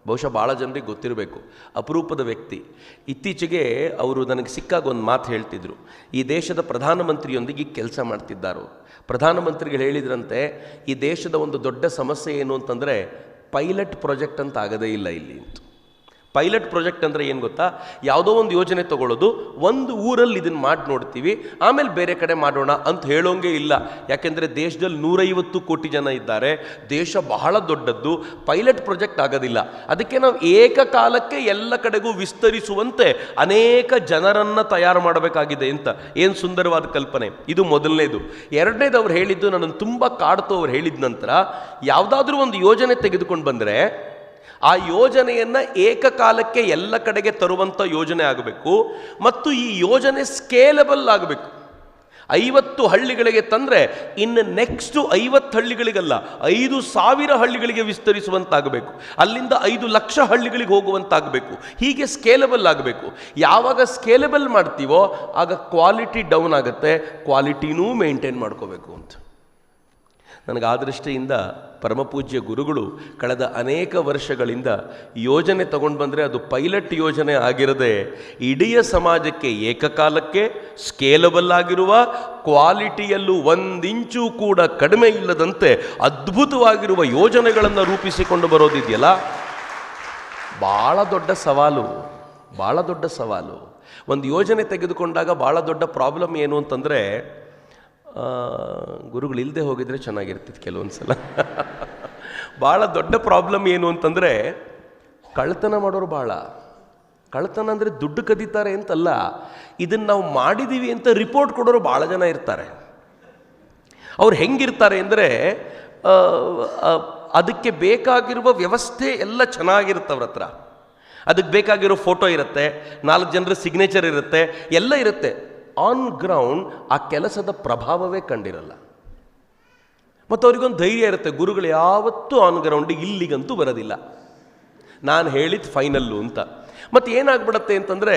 ಬಹುಶಃ ಭಾಳ ಜನರಿಗೆ ಗೊತ್ತಿರಬೇಕು, ಅಪರೂಪದ ವ್ಯಕ್ತಿ. ಇತ್ತೀಚೆಗೆ ಅವರು ನನಗೆ ಸಿಕ್ಕಾಗ ಒಂದು ಮಾತು ಹೇಳ್ತಿದ್ರು. ಈ ದೇಶದ ಪ್ರಧಾನಮಂತ್ರಿಯೊಂದಿಗೆ ಕೆಲಸ ಮಾಡ್ತಿದ್ದಾರೋ, ಪ್ರಧಾನಮಂತ್ರಿಗಳು ಹೇಳಿದ್ರಂತೆ, ಈ ದೇಶದ ಒಂದು ದೊಡ್ಡ ಸಮಸ್ಯೆ ಏನು ಅಂತಂದರೆ ಪೈಲಟ್ ಪ್ರಾಜೆಕ್ಟ್ ಅಂತ ಆಗದೇ ಇಲ್ಲ ಇಲ್ಲಿ ಅಂತ. ಪೈಲಟ್ ಪ್ರಾಜೆಕ್ಟ್ ಅಂದರೆ ಏನು ಗೊತ್ತಾ, ಯಾವುದೋ ಒಂದು ಯೋಜನೆ ತಗೊಳ್ಳೋದು, ಒಂದು ಊರಲ್ಲಿ ಇದನ್ನು ಮಾಡಿ ನೋಡ್ತೀವಿ, ಆಮೇಲೆ ಬೇರೆ ಕಡೆ ಮಾಡೋಣ ಅಂತ ಹೇಳೋಂಗೆ ಇಲ್ಲ. ಯಾಕೆಂದರೆ ದೇಶದಲ್ಲಿ 150 ಕೋಟಿ ಜನ ಇದ್ದಾರೆ, ದೇಶ ಬಹಳ ದೊಡ್ಡದ್ದು, ಪೈಲಟ್ ಪ್ರಾಜೆಕ್ಟ್ ಆಗೋದಿಲ್ಲ. ಅದಕ್ಕೆ ನಾವು ಏಕಕಾಲಕ್ಕೆ ಎಲ್ಲ ಕಡೆಗೂ ವಿಸ್ತರಿಸುವಂತೆ ಅನೇಕ ಜನರನ್ನು ತಯಾರು ಮಾಡಬೇಕಾಗಿದೆ ಅಂತ. ಏನು ಸುಂದರವಾದ ಕಲ್ಪನೆ. ಇದು ಮೊದಲನೇದು. ಎರಡನೇದು ಅವ್ರು ಹೇಳಿದ್ದು ನನ್ನನ್ನು ತುಂಬ ಕಾಡ್ತು. ಅವ್ರು ಹೇಳಿದ ನಂತರ ಯಾವುದಾದ್ರೂ ಒಂದು ಯೋಜನೆ ತೆಗೆದುಕೊಂಡು ಬಂದರೆ ಆ ಯೋಜನೆಯನ್ನು ಏಕಕಾಲಕ್ಕೆ ಎಲ್ಲ ಕಡೆಗೆ ತರುವಂಥ ಯೋಜನೆ ಆಗಬೇಕು, ಮತ್ತು ಈ ಯೋಜನೆ ಸ್ಕೇಲಬಲ್ ಆಗಬೇಕು. 50 ಹಳ್ಳಿಗಳಿಗೆ ತಂದರೆ ಇನ್ನು ನೆಕ್ಸ್ಟು 50 ಹಳ್ಳಿಗಳಿಗಲ್ಲ, 5,000 ಹಳ್ಳಿಗಳಿಗೆ ವಿಸ್ತರಿಸುವಂತಾಗಬೇಕು, ಅಲ್ಲಿಂದ 5 ಲಕ್ಷ ಹಳ್ಳಿಗಳಿಗೆ ಹೋಗುವಂತಾಗಬೇಕು. ಹೀಗೆ ಸ್ಕೇಲಬಲ್ ಆಗಬೇಕು. ಯಾವಾಗ ಸ್ಕೇಲಬಲ್ ಮಾಡ್ತೀವೋ ಆಗ ಕ್ವಾಲಿಟಿ ಡೌನ್ ಆಗುತ್ತೆ, ಕ್ವಾಲಿಟಿನೂ ಮೇಂಟೈನ್ ಮಾಡ್ಕೋಬೇಕು ಅಂತ. ನನಗೆ ಆ ದೃಷ್ಟಿಯಿಂದ ಪರಮಪೂಜ್ಯ ಗುರುಗಳು ಕಳೆದ ಅನೇಕ ವರ್ಷಗಳಿಂದ ಯೋಜನೆ ತಗೊಂಡು ಬಂದರೆ ಅದು ಪೈಲಟ್ ಯೋಜನೆ ಆಗಿರದೆ ಇಡೀ ಸಮಾಜಕ್ಕೆ ಏಕಕಾಲಕ್ಕೆ ಸ್ಕೇಲಬಲ್ ಆಗಿರುವ, ಕ್ವಾಲಿಟಿಯಲ್ಲೂ 1 ಇಂಚು ಕೂಡ ಕಡಿಮೆ ಇಲ್ಲದಂತೆ ಅದ್ಭುತವಾಗಿರುವ ಯೋಜನೆಗಳನ್ನು ರೂಪಿಸಿಕೊಂಡು ಬರೋದಿದೆಯಲ್ಲ, ಭಾಳ ದೊಡ್ಡ ಸವಾಲು, ಭಾಳ ದೊಡ್ಡ ಸವಾಲು. ಒಂದು ಯೋಜನೆ ತೆಗೆದುಕೊಂಡಾಗ ಭಾಳ ದೊಡ್ಡ ಪ್ರಾಬ್ಲಮ್ ಏನು ಅಂತಂದರೆ, ಗುರುಗಳು ಇಲ್ಲದೆ ಹೋಗಿದ್ರೆ ಚೆನ್ನಾಗಿರ್ತಿತ್ತು ಕೆಲವೊಂದು ಸಲ. ಭಾಳ ದೊಡ್ಡ ಪ್ರಾಬ್ಲಮ್ ಏನು ಅಂತಂದರೆ, ಕಳ್ತನ ಮಾಡೋರು ಭಾಳ. ಕಳ್ತನ ಅಂದರೆ ದುಡ್ಡು ಕದೀತಾರೆ ಅಂತಲ್ಲ, ಇದನ್ನು ನಾವು ಮಾಡಿದ್ದೀವಿ ಅಂತ ರಿಪೋರ್ಟ್ ಕೊಡೋರು ಭಾಳ ಜನ ಇರ್ತಾರೆ. ಅವ್ರು ಹೆಂಗಿರ್ತಾರೆ ಅಂದರೆ, ಅದಕ್ಕೆ ಬೇಕಾಗಿರುವ ವ್ಯವಸ್ಥೆ ಎಲ್ಲ ಚೆನ್ನಾಗಿರುತ್ತೆ ಅವ್ರ ಹತ್ರ. ಅದಕ್ಕೆ ಬೇಕಾಗಿರೋ ಫೋಟೋ ಇರುತ್ತೆ, 4 ಜನರ ಸಿಗ್ನೇಚರ್ ಇರುತ್ತೆ, ಎಲ್ಲ ಇರುತ್ತೆ. ಆನ್ ಗ್ರೌಂಡ್ ಆ ಕೆಲಸದ ಪ್ರಭಾವವೇ ಕಂಡಿರಲ್ಲ. ಮತ್ತು ಅವ್ರಿಗೊಂದು ಧೈರ್ಯ ಇರುತ್ತೆ, ಗುರುಗಳು ಯಾವತ್ತೂ ಆನ್ ಗ್ರೌಂಡಿಗೆ ಇಲ್ಲಿಗಂತೂ ಬರೋದಿಲ್ಲ, ನಾನು ಹೇಳಿದ್ದು ಫೈನಲ್ಲು ಅಂತ. ಮತ್ತು ಏನಾಗ್ಬಿಡತ್ತೆ ಅಂತಂದರೆ,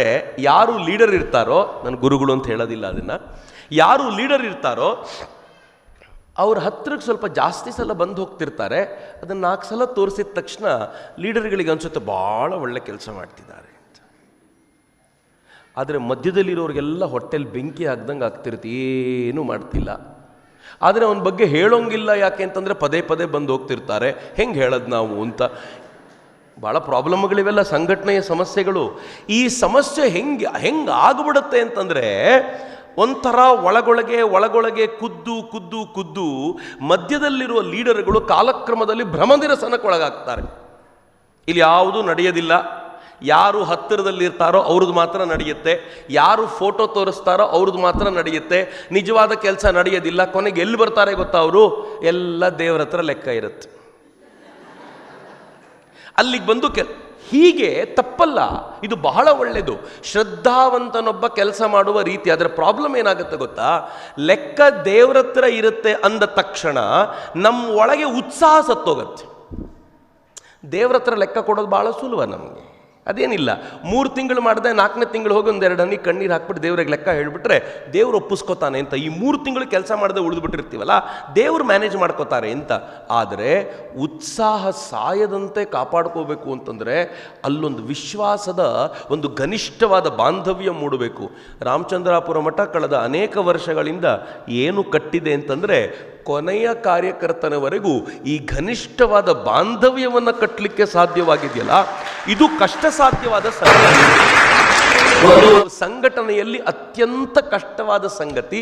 ಯಾರು ಲೀಡರ್ ಇರ್ತಾರೋ, ನನ್ನ ಗುರುಗಳು ಅಂತ ಹೇಳೋದಿಲ್ಲ ಅದನ್ನು, ಯಾರು ಲೀಡರ್ ಇರ್ತಾರೋ ಅವ್ರ ಹತ್ರಕ್ಕೆ ಸ್ವಲ್ಪ ಜಾಸ್ತಿ ಸಲ ಬಂದು ಹೋಗ್ತಿರ್ತಾರೆ. ಅದನ್ನು 4 ಸಲ ತೋರಿಸಿದ ತಕ್ಷಣ ಲೀಡರ್ಗಳಿಗೆ ಅನಿಸುತ್ತೆ ಭಾಳ ಒಳ್ಳೆ ಕೆಲಸ ಮಾಡ್ತಿದ್ದಾರೆ ಅಂತ. ಆದರೆ ಮಧ್ಯದಲ್ಲಿರೋರಿಗೆಲ್ಲ ಹೊಟ್ಟೆಲಿ ಬೆಂಕಿ ಹಾಕ್ದಂಗೆ ಆಗ್ತಿರುತ್ತೆ, ಏನೂ ಮಾಡ್ತಿಲ್ಲ. ಆದರೆ ಅವನ ಬಗ್ಗೆ ಹೇಳೋಂಗಿಲ್ಲ. ಯಾಕೆ ಅಂತಂದರೆ ಪದೇ ಪದೇ ಬಂದು ಹೋಗ್ತಿರ್ತಾರೆ, ಹೆಂಗೆ ಹೇಳೋದು ನಾವು ಅಂತ. ಭಾಳ ಪ್ರಾಬ್ಲಮ್ಗಳಿವೆಲ್ಲ, ಸಂಘಟನೆಯ ಸಮಸ್ಯೆಗಳು. ಈ ಸಮಸ್ಯೆ ಹೆಂಗೆ ಆಗ್ಬಿಡುತ್ತೆ ಅಂತಂದರೆ, ಒಂಥರ ಒಳಗೊಳಗೆ ಕುದ್ದು ಮಧ್ಯದಲ್ಲಿರುವ ಲೀಡರ್ಗಳು ಕಾಲಕ್ರಮದಲ್ಲಿ ಭ್ರಮನಿರಸನಕ್ಕೊಳಗಾಗ್ತಾರೆ. ಇಲ್ಲಿ ಯಾವುದೂ ನಡೆಯೋದಿಲ್ಲ. ಯಾರು ಹತ್ತಿರದಲ್ಲಿರ್ತಾರೋ ಅವ್ರದ್ದು ಮಾತ್ರ ನಡೆಯುತ್ತೆ, ಯಾರು ಫೋಟೋ ತೋರಿಸ್ತಾರೋ ಅವ್ರದ್ದು ಮಾತ್ರ ನಡೆಯುತ್ತೆ, ನಿಜವಾದ ಕೆಲಸ ನಡೆಯೋದಿಲ್ಲ. ಕೊನೆಗೆ ಎಲ್ಲಿ ಬರ್ತಾರೆ ಗೊತ್ತಾ ಅವರು? ಎಲ್ಲ ದೇವರ ಹತ್ರ ಲೆಕ್ಕ ಇರುತ್ತೆ. ಅಲ್ಲಿಗೆ ಬಂದು ಹೀಗೆ ತಪ್ಪಲ್ಲ, ಇದು ಬಹಳ ಒಳ್ಳೆಯದು. ಶ್ರದ್ಧಾವಂತನೊಬ್ಬ ಕೆಲಸ ಮಾಡುವ ರೀತಿ. ಅದರ ಪ್ರಾಬ್ಲಮ್ ಏನಾಗುತ್ತೆ ಗೊತ್ತಾ? ಲೆಕ್ಕ ದೇವ್ರ ಹತ್ರ ಇರುತ್ತೆ ಅಂದ ತಕ್ಷಣ ನಮ್ಮ ಒಳಗೆ ಉತ್ಸಾಹ ಸತ್ತೋಗತ್ತೆ. ದೇವ್ರ ಹತ್ರ ಲೆಕ್ಕ ಕೊಡೋದು ಭಾಳ ಸುಲಭ ನಮಗೆ, ಅದೇನಿಲ್ಲ. 3 ತಿಂಗಳು ಮಾಡಿದೆ, 4ನೇ ತಿಂಗಳು ಹೋಗಿ 1-2 ಹನಿ ಕಣ್ಣೀರು ಹಾಕ್ಬಿಟ್ಟು ದೇವ್ರಿಗೆ ಲೆಕ್ಕ ಹೇಳಿಬಿಟ್ರೆ ದೇವ್ರು ಒಪ್ಪಿಸ್ಕೋತಾನೆ ಅಂತ. ಈ 3 ತಿಂಗಳು ಕೆಲಸ ಮಾಡದೆ ಉಳಿದ್ಬಿಟ್ಟಿರ್ತೀವಲ್ಲ, ದೇವ್ರು ಮ್ಯಾನೇಜ್ ಮಾಡ್ಕೋತಾರೆ ಅಂತ. ಆದರೆ ಉತ್ಸಾಹ ಸಾಯದಂತೆ ಕಾಪಾಡ್ಕೋಬೇಕು ಅಂತಂದರೆ ಅಲ್ಲೊಂದು ವಿಶ್ವಾಸದ ಒಂದು ಘನಿಷ್ಠವಾದ ಬಾಂಧವ್ಯ ಮೂಡಬೇಕು. ರಾಮಚಂದ್ರಾಪುರ ಮಠ ಕಳೆದ ಅನೇಕ ವರ್ಷಗಳಿಂದ ಏನು ಕಟ್ಟಿದೆ ಅಂತಂದರೆ, ಕೊನೆಯ ಕಾರ್ಯಕರ್ತನವರೆಗೂ ಈ ಘನಿಷ್ಠವಾದ ಬಾಂಧವ್ಯವನ್ನು ಕಟ್ಟಲಿಕ್ಕೆ ಸಾಧ್ಯವಾಗಿದೆಯಲ್ಲ, ಇದು ಕಷ್ಟ ಸಾಧ್ಯವಾದ ಸಂಗತಿ. ಸಂಘಟನೆಯಲ್ಲಿ ಅತ್ಯಂತ ಕಷ್ಟವಾದ ಸಂಗತಿ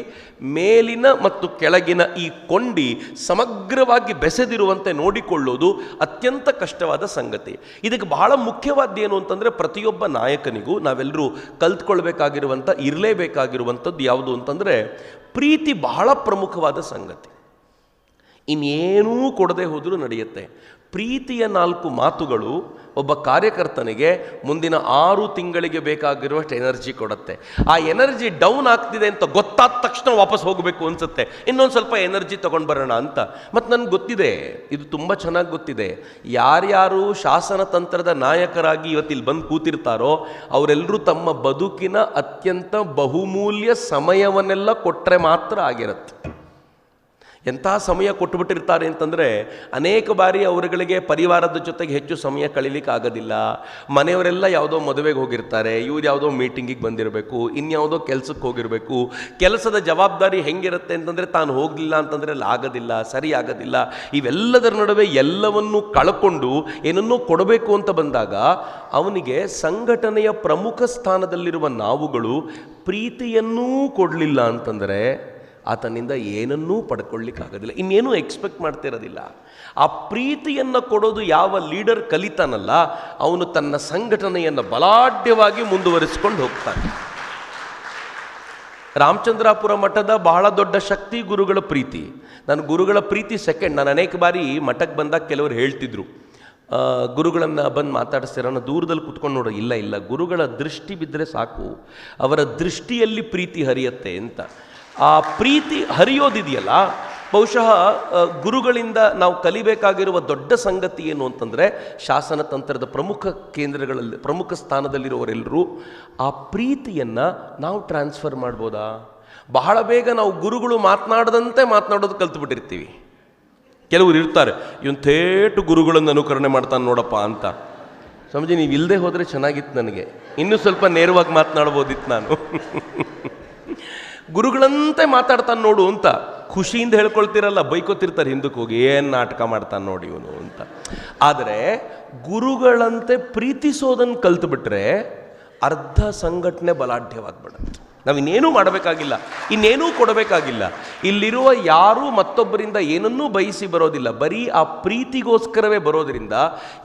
ಮೇಲಿನ ಮತ್ತು ಕೆಳಗಿನ ಈ ಕೊಂಡಿ ಸಮಗ್ರವಾಗಿ ಬೆಸೆದಿರುವಂತೆ ನೋಡಿಕೊಳ್ಳೋದು ಅತ್ಯಂತ ಕಷ್ಟವಾದ ಸಂಗತಿ. ಇದಕ್ಕೆ ಬಹಳ ಮುಖ್ಯವಾದ್ದೇನು ಅಂತಂದರೆ, ಪ್ರತಿಯೊಬ್ಬ ನಾಯಕನಿಗೂ ನಾವೆಲ್ಲರೂ ಕಲ್ತ್ಕೊಳ್ಬೇಕಾಗಿರುವಂಥ, ಇರಲೇಬೇಕಾಗಿರುವಂಥದ್ದು ಯಾವುದು ಅಂತಂದರೆ, ಪ್ರೀತಿ ಬಹಳ ಪ್ರಮುಖವಾದ ಸಂಗತಿ. ಇನ್ನೇನೂ ಕೊಡದೆ ಹೋದರೂ ನಡೆಯುತ್ತೆ. ಪ್ರೀತಿಯ 4 ಮಾತುಗಳು ಒಬ್ಬ ಕಾರ್ಯಕರ್ತನಿಗೆ ಮುಂದಿನ 6 ತಿಂಗಳಿಗೆ ಬೇಕಾಗಿರುವಷ್ಟು ಎನರ್ಜಿ ಕೊಡುತ್ತೆ. ಆ ಎನರ್ಜಿ ಡೌನ್ ಆಗ್ತಿದೆ ಅಂತ ಗೊತ್ತಾದ ತಕ್ಷಣ ವಾಪಸ್ ಹೋಗಬೇಕು ಅನಿಸುತ್ತೆ, ಇನ್ನೊಂದು ಸ್ವಲ್ಪ ಎನರ್ಜಿ ತೊಗೊಂಡು ಬರೋಣ ಅಂತ. ಮತ್ತು ನನಗೆ ಗೊತ್ತಿದೆ, ಇದು ತುಂಬ ಚೆನ್ನಾಗಿ ಗೊತ್ತಿದೆ, ಯಾರ್ಯಾರು ಶಾಸನ ತಂತ್ರದ ನಾಯಕರಾಗಿ ಇವತ್ತಿಲ್ಲಿ ಬಂದು ಕೂತಿರ್ತಾರೋ ಅವರೆಲ್ಲರೂ ತಮ್ಮ ಬದುಕಿನ ಅತ್ಯಂತ ಬಹುಮೂಲ್ಯ ಸಮಯವನ್ನೆಲ್ಲ ಕೊಟ್ಟರೆ ಮಾತ್ರ ಆಗಿರುತ್ತೆ. ಎಂಥ ಸಮಯ ಕೊಟ್ಟುಬಿಟ್ಟಿರ್ತಾರೆ ಅಂತಂದರೆ, ಅನೇಕ ಬಾರಿ ಅವರುಗಳಿಗೆ ಪರಿವಾರದ ಜೊತೆಗೆ ಹೆಚ್ಚು ಸಮಯ ಕಳೀಲಿಕ್ಕೆ ಆಗೋದಿಲ್ಲ. ಮನೆಯವರೆಲ್ಲ ಯಾವುದೋ ಮದುವೆಗೆ ಹೋಗಿರ್ತಾರೆ, ಇವ್ರು ಯಾವುದೋ ಮೀಟಿಂಗಿಗೆ ಬಂದಿರಬೇಕು, ಇನ್ಯಾವುದೋ ಕೆಲಸಕ್ಕೆ ಹೋಗಿರಬೇಕು. ಕೆಲಸದ ಜವಾಬ್ದಾರಿ ಹೆಂಗಿರುತ್ತೆ ಅಂತಂದರೆ, ತಾನು ಹೋಗಲಿಲ್ಲ ಅಂತಂದರೆ ಅಲ್ಲಿ ಆಗೋದಿಲ್ಲ, ಸರಿ ಆಗೋದಿಲ್ಲ. ಇವೆಲ್ಲದರ ನಡುವೆ ಎಲ್ಲವನ್ನೂ ಕಳ್ಕೊಂಡು ಏನನ್ನೂ ಕೊಡಬೇಕು ಅಂತ ಬಂದಾಗ ಅವನಿಗೆ ಸಂಘಟನೆಯ ಪ್ರಮುಖ ಸ್ಥಾನದಲ್ಲಿರುವ ನಾವುಗಳು ಪ್ರೀತಿಯನ್ನೂ ಕೊಡಲಿಲ್ಲ ಅಂತಂದರೆ ಆತನಿಂದ ಏನನ್ನೂ ಪಡ್ಕೊಳ್ಳಿಕ್ಕಾಗೋದಿಲ್ಲ, ಇನ್ನೇನೂ ಎಕ್ಸ್ಪೆಕ್ಟ್ ಮಾಡ್ತಿರೋದಿಲ್ಲ. ಆ ಪ್ರೀತಿಯನ್ನು ಕೊಡೋದು ಯಾವ ಲೀಡರ್ ಕಲಿತಾನಲ್ಲ, ಅವನು ತನ್ನ ಸಂಘಟನೆಯನ್ನು ಬಲಾಢ್ಯವಾಗಿ ಮುಂದುವರಿಸಿಕೊಂಡು ಹೋಗ್ತಾನೆ. ರಾಮಚಂದ್ರಾಪುರ ಮಠದ ಬಹಳ ದೊಡ್ಡ ಶಕ್ತಿ ಗುರುಗಳ ಪ್ರೀತಿ. ನಾನು ಗುರುಗಳ ಪ್ರೀತಿ ಸೆಕೆಂಡ್. ನಾನು ಅನೇಕ ಬಾರಿ ಮಠಕ್ಕೆ ಬಂದಾಗ ಕೆಲವರು ಹೇಳ್ತಿದ್ರು, ಗುರುಗಳನ್ನು ಬಂದು ಮಾತಾಡಿಸ್ತೀರ, ನಾನು ದೂರದಲ್ಲಿ ಕುತ್ಕೊಂಡು ನೋಡೋ. ಇಲ್ಲ, ಗುರುಗಳ ದೃಷ್ಟಿ ಬಿದ್ದರೆ ಸಾಕು, ಅವರ ದೃಷ್ಟಿಯಲ್ಲಿ ಪ್ರೀತಿ ಹರಿಯತ್ತೆ ಅಂತ. ಆ ಪ್ರೀತಿ ಹರಿಯೋದಿದೆಯಲ್ಲ, ಬಹುಶಃ ಗುರುಗಳಿಂದ ನಾವು ಕಲಿಬೇಕಾಗಿರುವ ದೊಡ್ಡ ಸಂಗತಿ ಏನು ಅಂತಂದರೆ, ಶಾಸನ ತಂತ್ರದ ಪ್ರಮುಖ ಕೇಂದ್ರಗಳಲ್ಲಿ ಪ್ರಮುಖ ಸ್ಥಾನದಲ್ಲಿರುವವರೆಲ್ಲರೂ ಆ ಪ್ರೀತಿಯನ್ನು ನಾವು ಟ್ರಾನ್ಸ್ಫರ್ ಮಾಡ್ಬೋದಾ? ಬಹಳ ಬೇಗ ನಾವು ಗುರುಗಳು ಮಾತನಾಡದಂತೆ ಮಾತನಾಡೋದು ಕಲ್ತ್ಬಿಟ್ಟಿರ್ತೀವಿ. ಕೆಲವರು ಇರ್ತಾರೆ, ಇವನು ಥೇಟು ಗುರುಗಳನ್ನು ಅನುಕರಣೆ ಮಾಡ್ತಾನೆ ನೋಡಪ್ಪ ಅಂತ. ಸಮಜಿ, ನೀವು ಇಲ್ಲದೆ ಹೋದರೆ ಚೆನ್ನಾಗಿತ್ತು, ನನಗೆ ಇನ್ನೂ ಸ್ವಲ್ಪ ನೇರವಾಗಿ ಮಾತನಾಡ್ಬೋದಿತ್ತು ನಾನು. ಗುರುಗಳಂತೆ ಮಾತಾಡ್ತಾನೆ ನೋಡು ಅಂತ ಖುಷಿಯಿಂದ ಹೇಳ್ಕೊಳ್ತಿರಲ್ಲ, ಬೈಕೋತಿರ್ತಾರೆ ಹಿಂದಕ್ಕೆ ಹೋಗಿ, ಏನು ನಾಟಕ ಮಾಡ್ತಾನೆ ನೋಡಿ ಇವನು ಅಂತ. ಆದರೆ ಗುರುಗಳಂತೆ ಪ್ರೀತಿಸೋದನ್ನು ಕಲ್ತ್ಬಿಟ್ರೆ ಅರ್ಧ ಸಂಘಟನೆ ಬಲಾಢ್ಯವಾಗ್ಬಿಡುತ್ತೆ. ನಾವು ಇನ್ನೇನೂ ಮಾಡಬೇಕಾಗಿಲ್ಲ, ಇನ್ನೇನೂ ಕೊಡಬೇಕಾಗಿಲ್ಲ. ಇಲ್ಲಿರುವ ಯಾರೂ ಮತ್ತೊಬ್ಬರಿಂದ ಏನನ್ನೂ ಬಯಸಿ ಬರೋದಿಲ್ಲ, ಬರೀ ಆ ಪ್ರೀತಿಗೋಸ್ಕರವೇ ಬರೋದರಿಂದ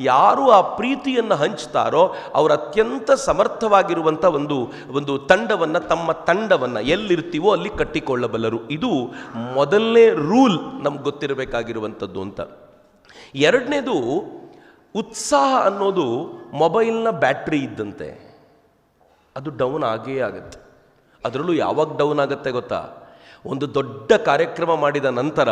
ಯಾರು ಆ ಪ್ರೀತಿಯನ್ನು ಹಂಚ್ತಾರೋ ಅವರು ಅತ್ಯಂತ ಸಮರ್ಥವಾಗಿರುವಂಥ ಒಂದು ತಂಡವನ್ನು, ತಮ್ಮ ತಂಡವನ್ನು ಎಲ್ಲಿರ್ತೀವೋ ಅಲ್ಲಿ ಕಟ್ಟಿಕೊಳ್ಳಬಲ್ಲರು. ಇದು ಮೊದಲನೇ ರೂಲ್ ನಮ್ಗೆ ಗೊತ್ತಿರಬೇಕಾಗಿರುವಂಥದ್ದು ಅಂತ. ಎರಡನೇದು, ಉತ್ಸಾಹ ಅನ್ನೋದು ಮೊಬೈಲ್ನ ಬ್ಯಾಟ್ರಿ ಇದ್ದಂತೆ, ಅದು ಡೌನ್ ಆಗೇ ಆಗುತ್ತೆ. ಅದರಲ್ಲೂ ಯಾವಾಗ ಡೌನ್ ಆಗುತ್ತೆ ಗೊತ್ತಾ? ಒಂದು ದೊಡ್ಡ ಕಾರ್ಯಕ್ರಮ ಮಾಡಿದ ನಂತರ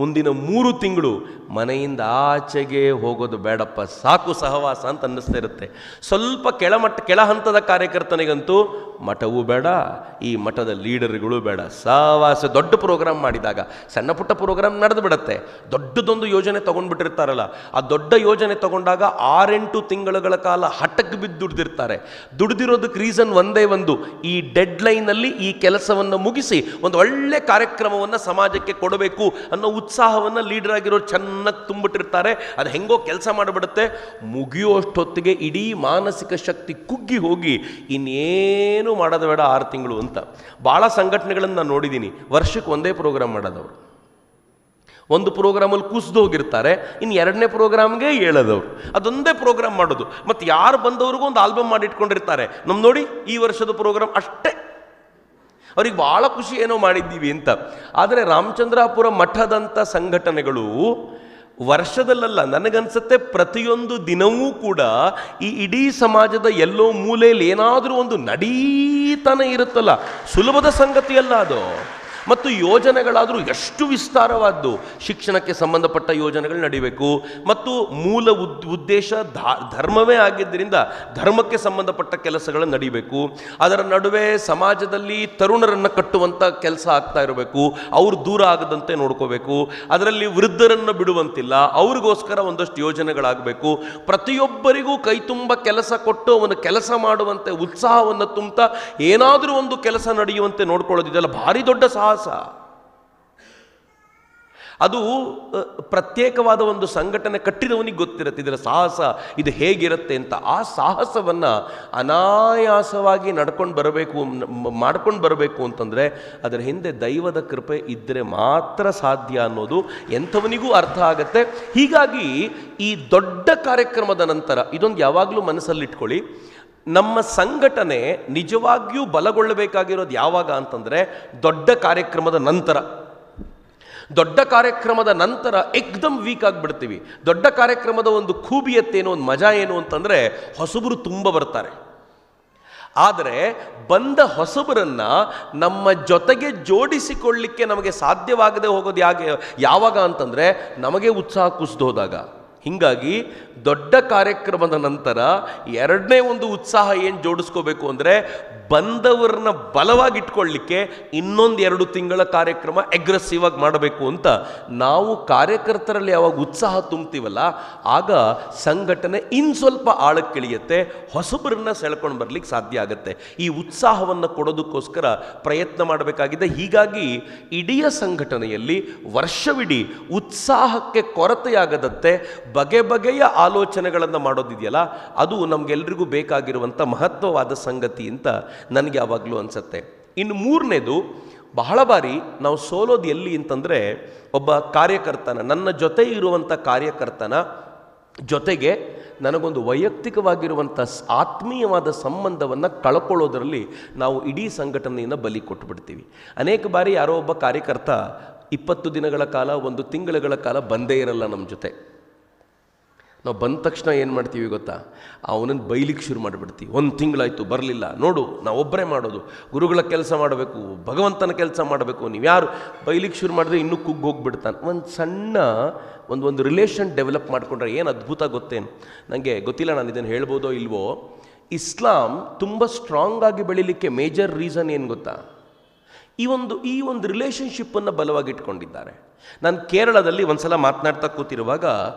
ಮುಂದಿನ 3 ತಿಂಗಳು ಮನೆಯಿಂದ ಆಚೆಗೆ ಹೋಗೋದು ಬೇಡಪ್ಪ, ಸಾಕು ಸಹವಾಸ ಅಂತ ಅನ್ನಿಸ್ತಾ ಇರುತ್ತೆ. ಸ್ವಲ್ಪ ಕೆಳ ಹಂತದ ಕಾರ್ಯಕರ್ತನಿಗಂತೂ ಮಠವೂ ಬೇಡ, ಈ ಮಠದ ಲೀಡರ್ಗಳು ಬೇಡ, ಸಹವಾಸ. ದೊಡ್ಡ ಪ್ರೋಗ್ರಾಮ್ ಮಾಡಿದಾಗ ಸಣ್ಣ ಪುಟ್ಟ ಪ್ರೋಗ್ರಾಮ್ ನಡೆದು ಬಿಡುತ್ತೆ. ದೊಡ್ಡದೊಂದು ಯೋಜನೆ ತೊಗೊಂಡ್ಬಿಟ್ಟಿರ್ತಾರಲ್ಲ, ಆ ದೊಡ್ಡ ಯೋಜನೆ ತೊಗೊಂಡಾಗ 6-8 ತಿಂಗಳುಗಳ ಕಾಲ ಹಠಕ್ಕೆ ಬಿದ್ದು ದುಡ್ದಿರ್ತಾರೆ. ದುಡ್ದಿರೋದಕ್ಕೆ ರೀಸನ್ ಒಂದೇ ಒಂದು, ಈ ಡೆಡ್ ಲೈನಲ್ಲಿ ಈ ಕೆಲಸವನ್ನು ಮುಗಿಸಿ ಒಂದು ಒಳ್ಳೆ ಕಾರ್ಯಕ್ರಮವನ್ನು ಸಮಾಜಕ್ಕೆ ಕೊಡಬೇಕು ಅನ್ನೋ ಉತ್ಸಾಹವನ್ನು ಲೀಡರ್ ಆಗಿರೋರು ಚೆನ್ನಾಗಿ ತುಂಬಿಟ್ಟಿರ್ತಾರೆ. ಅದು ಹೆಂಗೋ ಕೆಲಸ ಮಾಡಿಬಿಡುತ್ತೆ. ಮುಗಿಯುವಷ್ಟೊತ್ತಿಗೆ ಇಡೀ ಮಾನಸಿಕ ಶಕ್ತಿ ಕುಗ್ಗಿ ಹೋಗಿ ಇನ್ನೇನು ಮಾಡೋದು ಬೇಡ 6 ತಿಂಗಳು ಅಂತ. ಭಾಳ ಸಂಘಟನೆಗಳನ್ನು ನಾನು ನೋಡಿದ್ದೀನಿ, ವರ್ಷಕ್ಕೆ ಒಂದೇ ಪ್ರೋಗ್ರಾಮ್ ಮಾಡೋದವರು. ಒಂದು ಪ್ರೋಗ್ರಾಮಲ್ಲಿ ಕುಸಿದು ಹೋಗಿರ್ತಾರೆ, ಇನ್ನು 2ನೇ ಪ್ರೋಗ್ರಾಮ್ಗೆ ಹೇಳೋದವ್ರು. ಅದೊಂದೇ ಪ್ರೋಗ್ರಾಮ್ ಮಾಡೋದು. ಮತ್ತು ಯಾರು ಬಂದವ್ರಿಗೂ ಒಂದು ಆಲ್ಬಮ್ ಮಾಡಿ ಇಟ್ಕೊಂಡಿರ್ತಾರೆ. ನೋಡಿ ಈ ವರ್ಷದ ಪ್ರೋಗ್ರಾಮ್ ಅಷ್ಟೇ. ಅವ್ರಿಗೆ ಭಾಳ ಖುಷಿ ಏನೋ ಮಾಡಿದ್ದೀವಿ ಅಂತ. ಆದರೆ ರಾಮಚಂದ್ರಾಪುರ ಮಠದಂಥ ಸಂಘಟನೆಗಳು ವರ್ಷದಲ್ಲ, ನನಗನ್ಸುತ್ತೆ ಪ್ರತಿಯೊಂದು ದಿನವೂ ಕೂಡ ಈ ಇಡೀ ಸಮಾಜದ ಎಲ್ಲೋ ಮೂಲೆಯಲ್ಲಿ ಏನಾದರೂ ಒಂದು ನಡೀತಾನೆ ಇರುತ್ತಲ್ಲ. ಸುಲಭದ ಸಂಗತಿಯಲ್ಲ ಅದು. ಮತ್ತು ಯೋಜನೆಗಳಾದರೂ ಎಷ್ಟು ವಿಸ್ತಾರವಾದ್ದು. ಶಿಕ್ಷಣಕ್ಕೆ ಸಂಬಂಧಪಟ್ಟ ಯೋಜನೆಗಳು ನಡೀಬೇಕು. ಮತ್ತು ಮೂಲ ಉದ್ದೇಶ ಧರ್ಮವೇ ಆಗಿದ್ದರಿಂದ ಧರ್ಮಕ್ಕೆ ಸಂಬಂಧಪಟ್ಟ ಕೆಲಸಗಳು ನಡೀಬೇಕು. ಅದರ ನಡುವೆ ಸಮಾಜದಲ್ಲಿ ತರುಣರನ್ನು ಕಟ್ಟುವಂಥ ಕೆಲಸ ಆಗ್ತಾ ಇರಬೇಕು. ಅವರು ದೂರ ಆಗದಂತೆ ನೋಡ್ಕೋಬೇಕು. ಅದರಲ್ಲಿ ವೃದ್ಧರನ್ನು ಬಿಡುವಂತಿಲ್ಲ, ಅವ್ರಿಗೋಸ್ಕರ ಒಂದಷ್ಟು ಯೋಜನೆಗಳಾಗಬೇಕು. ಪ್ರತಿಯೊಬ್ಬರಿಗೂ ಕೈ ತುಂಬ ಕೆಲಸ ಕೊಟ್ಟು ಅವನು ಕೆಲಸ ಮಾಡುವಂತೆ ಉತ್ಸಾಹವನ್ನು ತುಂಬ್ತಾ ಏನಾದರೂ ಒಂದು ಕೆಲಸ ನಡೆಯುವಂತೆ ನೋಡ್ಕೊಳ್ಳೋದಿದೆಯಲ್ಲ, ಭಾರಿ ದೊಡ್ಡ ಸಾಹಸ. ಅದು ಪ್ರತ್ಯೇಕವಾದ ಒಂದು ಸಂಘಟನೆ ಕಟ್ಟಿದವನಿಗೆ ಗೊತ್ತಿರುತ್ತೆ ಇದರ ಸಾಹಸ ಇದು ಹೇಗಿರುತ್ತೆ ಅಂತ. ಆ ಸಾಹಸವನ್ನು ಅನಾಯಾಸವಾಗಿ ಮಾಡ್ಕೊಂಡು ಬರಬೇಕು ಅಂತಂದರೆ ಅದರ ಹಿಂದೆ ದೈವದ ಕೃಪೆ ಇದ್ದರೆ ಮಾತ್ರ ಸಾಧ್ಯ ಅನ್ನೋದು ಎಂಥವನಿಗೂ ಅರ್ಥ ಆಗತ್ತೆ. ಹೀಗಾಗಿ ಈ ದೊಡ್ಡ ಕಾರ್ಯಕ್ರಮದ ನಂತರ ಇದೊಂದು ಯಾವಾಗಲೂ ಮನಸ್ಸಲ್ಲಿಟ್ಕೊಳ್ಳಿ, ನಮ್ಮ ಸಂಘಟನೆ ನಿಜವಾಗಿಯೂ ಬಲಗೊಳ್ಳಬೇಕಾಗಿರೋದು ಯಾವಾಗ ಅಂತಂದರೆ ದೊಡ್ಡ ಕಾರ್ಯಕ್ರಮದ ನಂತರ. ದೊಡ್ಡ ಕಾರ್ಯಕ್ರಮದ ನಂತರ ಏಕ್ದಮ್ ವೀಕ್ ಆಗಿಬಿಡ್ತೀವಿ. ದೊಡ್ಡ ಕಾರ್ಯಕ್ರಮದ ಒಂದು ಖೂಬಿಯತ್ತೇನು, ಒಂದು ಮಜಾ ಏನು ಅಂತಂದರೆ ಹೊಸಬರು ತುಂಬ ಬರ್ತಾರೆ. ಆದರೆ ಬಂದ ಹೊಸಬರನ್ನು ನಮ್ಮ ಜೊತೆಗೆ ಜೋಡಿಸಿಕೊಳ್ಳಿಕ್ಕೆ ನಮಗೆ ಸಾಧ್ಯವಾಗದೆ ಹೋಗೋದು ಯಾವಾಗ ಅಂತಂದರೆ ನಮಗೆ ಉತ್ಸಾಹ ಕುಸಿದು ಹೋದಾಗ. ಹೀಗಾಗಿ ದೊಡ್ಡ ಕಾರ್ಯಕ್ರಮದ ನಂತರ 2ನೇ ಒಂದು ಉತ್ಸಾಹ ಏನು ಜೋಡಿಸ್ಕೋಬೇಕು ಅಂದರೆ ಬಂದವರನ್ನ ಬಲವಾಗಿಟ್ಕೊಳ್ಳಿಕ್ಕೆ ಇನ್ನೊಂದು 2 ತಿಂಗಳ ಕಾರ್ಯಕ್ರಮ ಅಗ್ರೆಸಿವ್ ಆಗಿ ಮಾಡಬೇಕು ಅಂತ. ನಾವು ಕಾರ್ಯಕರ್ತರಲ್ಲಿ ಯಾವಾಗ ಉತ್ಸಾಹ ತುಂಬ್ತೀವಲ್ಲ ಆಗ ಸಂಘಟನೆ ಸ್ವಲ್ಪ ಆಳಕ್ಕಿಳಿಯುತ್ತೆ, ಹೊಸಬರನ್ನ ಸೆಳ್ಕೊಂಡು ಬರ್ಲಿಕ್ಕೆ ಸಾಧ್ಯ ಆಗುತ್ತೆ. ಈ ಉತ್ಸಾಹವನ್ನು ಕೊಡೋದಕ್ಕೋಸ್ಕರ ಪ್ರಯತ್ನ ಮಾಡಬೇಕಾಗಿದೆ. ಹೀಗಾಗಿ ಇಡೀ ಸಂಘಟನೆಯಲ್ಲಿ ವರ್ಷವಿಡೀ ಉತ್ಸಾಹಕ್ಕೆ ಕೊರತೆಯಾಗದಂತೆ ಬಗೆಯ ಆಲೋಚನೆಗಳನ್ನು ಮಾಡೋದಿದೆಯಲ್ಲ, ಅದು ನಮಗೆಲ್ರಿಗೂ ಬೇಕಾಗಿರುವಂಥ ಮಹತ್ವವಾದ ಸಂಗತಿ ಅಂತ ನನಗೆ ಯಾವಾಗಲೂ ಅನಿಸುತ್ತೆ. ಇನ್ನು 3ನೇದು, ಬಹಳ ಬಾರಿ ನಾವು ಸೋಲೋದು ಎಲ್ಲಿ ಅಂತಂದರೆ ಒಬ್ಬ ಕಾರ್ಯಕರ್ತನ, ನನ್ನ ಜೊತೆ ಇರುವಂಥ ಕಾರ್ಯಕರ್ತನ ಜೊತೆಗೆ ನನಗೊಂದು ವೈಯಕ್ತಿಕವಾಗಿರುವಂಥ ಆತ್ಮೀಯವಾದ ಸಂಬಂಧವನ್ನು ಕಳ್ಕೊಳ್ಳೋದರಲ್ಲಿ ನಾವು ಇಡೀ ಸಂಘಟನೆಯನ್ನು ಬಲಿ ಕೊಟ್ಟುಬಿಡ್ತೀವಿ. ಅನೇಕ ಬಾರಿ ಯಾರೋ ಒಬ್ಬ ಕಾರ್ಯಕರ್ತ 20 ದಿನಗಳ ಕಾಲ, 1 ತಿಂಗಳ ಕಾಲ ಬಂದೇ ಇರಲ್ಲ ನಮ್ಮ ಜೊತೆ. ನಾವು ಬಂದ ತಕ್ಷಣ ಏನು ಮಾಡ್ತೀವಿ ಗೊತ್ತಾ, ಅವನನ್ನು ಬೈಲಿಕ್ಕೆ ಶುರು ಮಾಡಿಬಿಡ್ತೀವಿ. 1 ತಿಂಗಳಾಯಿತು ಬರಲಿಲ್ಲ, ನೋಡು ನಾವೊಬ್ಬರೇ ಮಾಡೋದು, ಗುರುಗಳ ಕೆಲಸ ಮಾಡಬೇಕು, ಭಗವಂತನ ಕೆಲಸ ಮಾಡಬೇಕು, ನೀವ್ಯಾರು ಬೈಲಿಕ್ಕೆ ಶುರು ಮಾಡಿದ್ರೆ ಇನ್ನೂ ಕುಗ್ಗೋಗ್ಬಿಡ್ತಾನೆ. ಒಂದು ಸಣ್ಣ ಒಂದು ರಿಲೇಷನ್ ಡೆವಲಪ್ ಮಾಡಿಕೊಂಡ್ರೆ ಏನು ಅದ್ಭುತ ಗೊತ್ತೇನು. ನನಗೆ ಗೊತ್ತಿಲ್ಲ, ನಾನು ಇದನ್ನು ಹೇಳ್ಬೋದೋ ಇಲ್ವೋ. ಇಸ್ಲಾಂ ತುಂಬ ಸ್ಟ್ರಾಂಗ್ ಆಗಿ ಬೆಳೀಲಿಕ್ಕೆ ಮೇಜರ್ ರೀಸನ್ ಏನು ಗೊತ್ತಾ, ಈ ಒಂದು ರಿಲೇಷನ್ಶಿಪ್ಪನ್ನು ಬಲವಾಗಿಟ್ಕೊಂಡಿದ್ದಾರೆ. ನಾನು ಕೇರಳದಲ್ಲಿ ಒಂದ್ಸಲ ಮಾತನಾಡ್ತಾ ಕೂತಿರುವಾಗ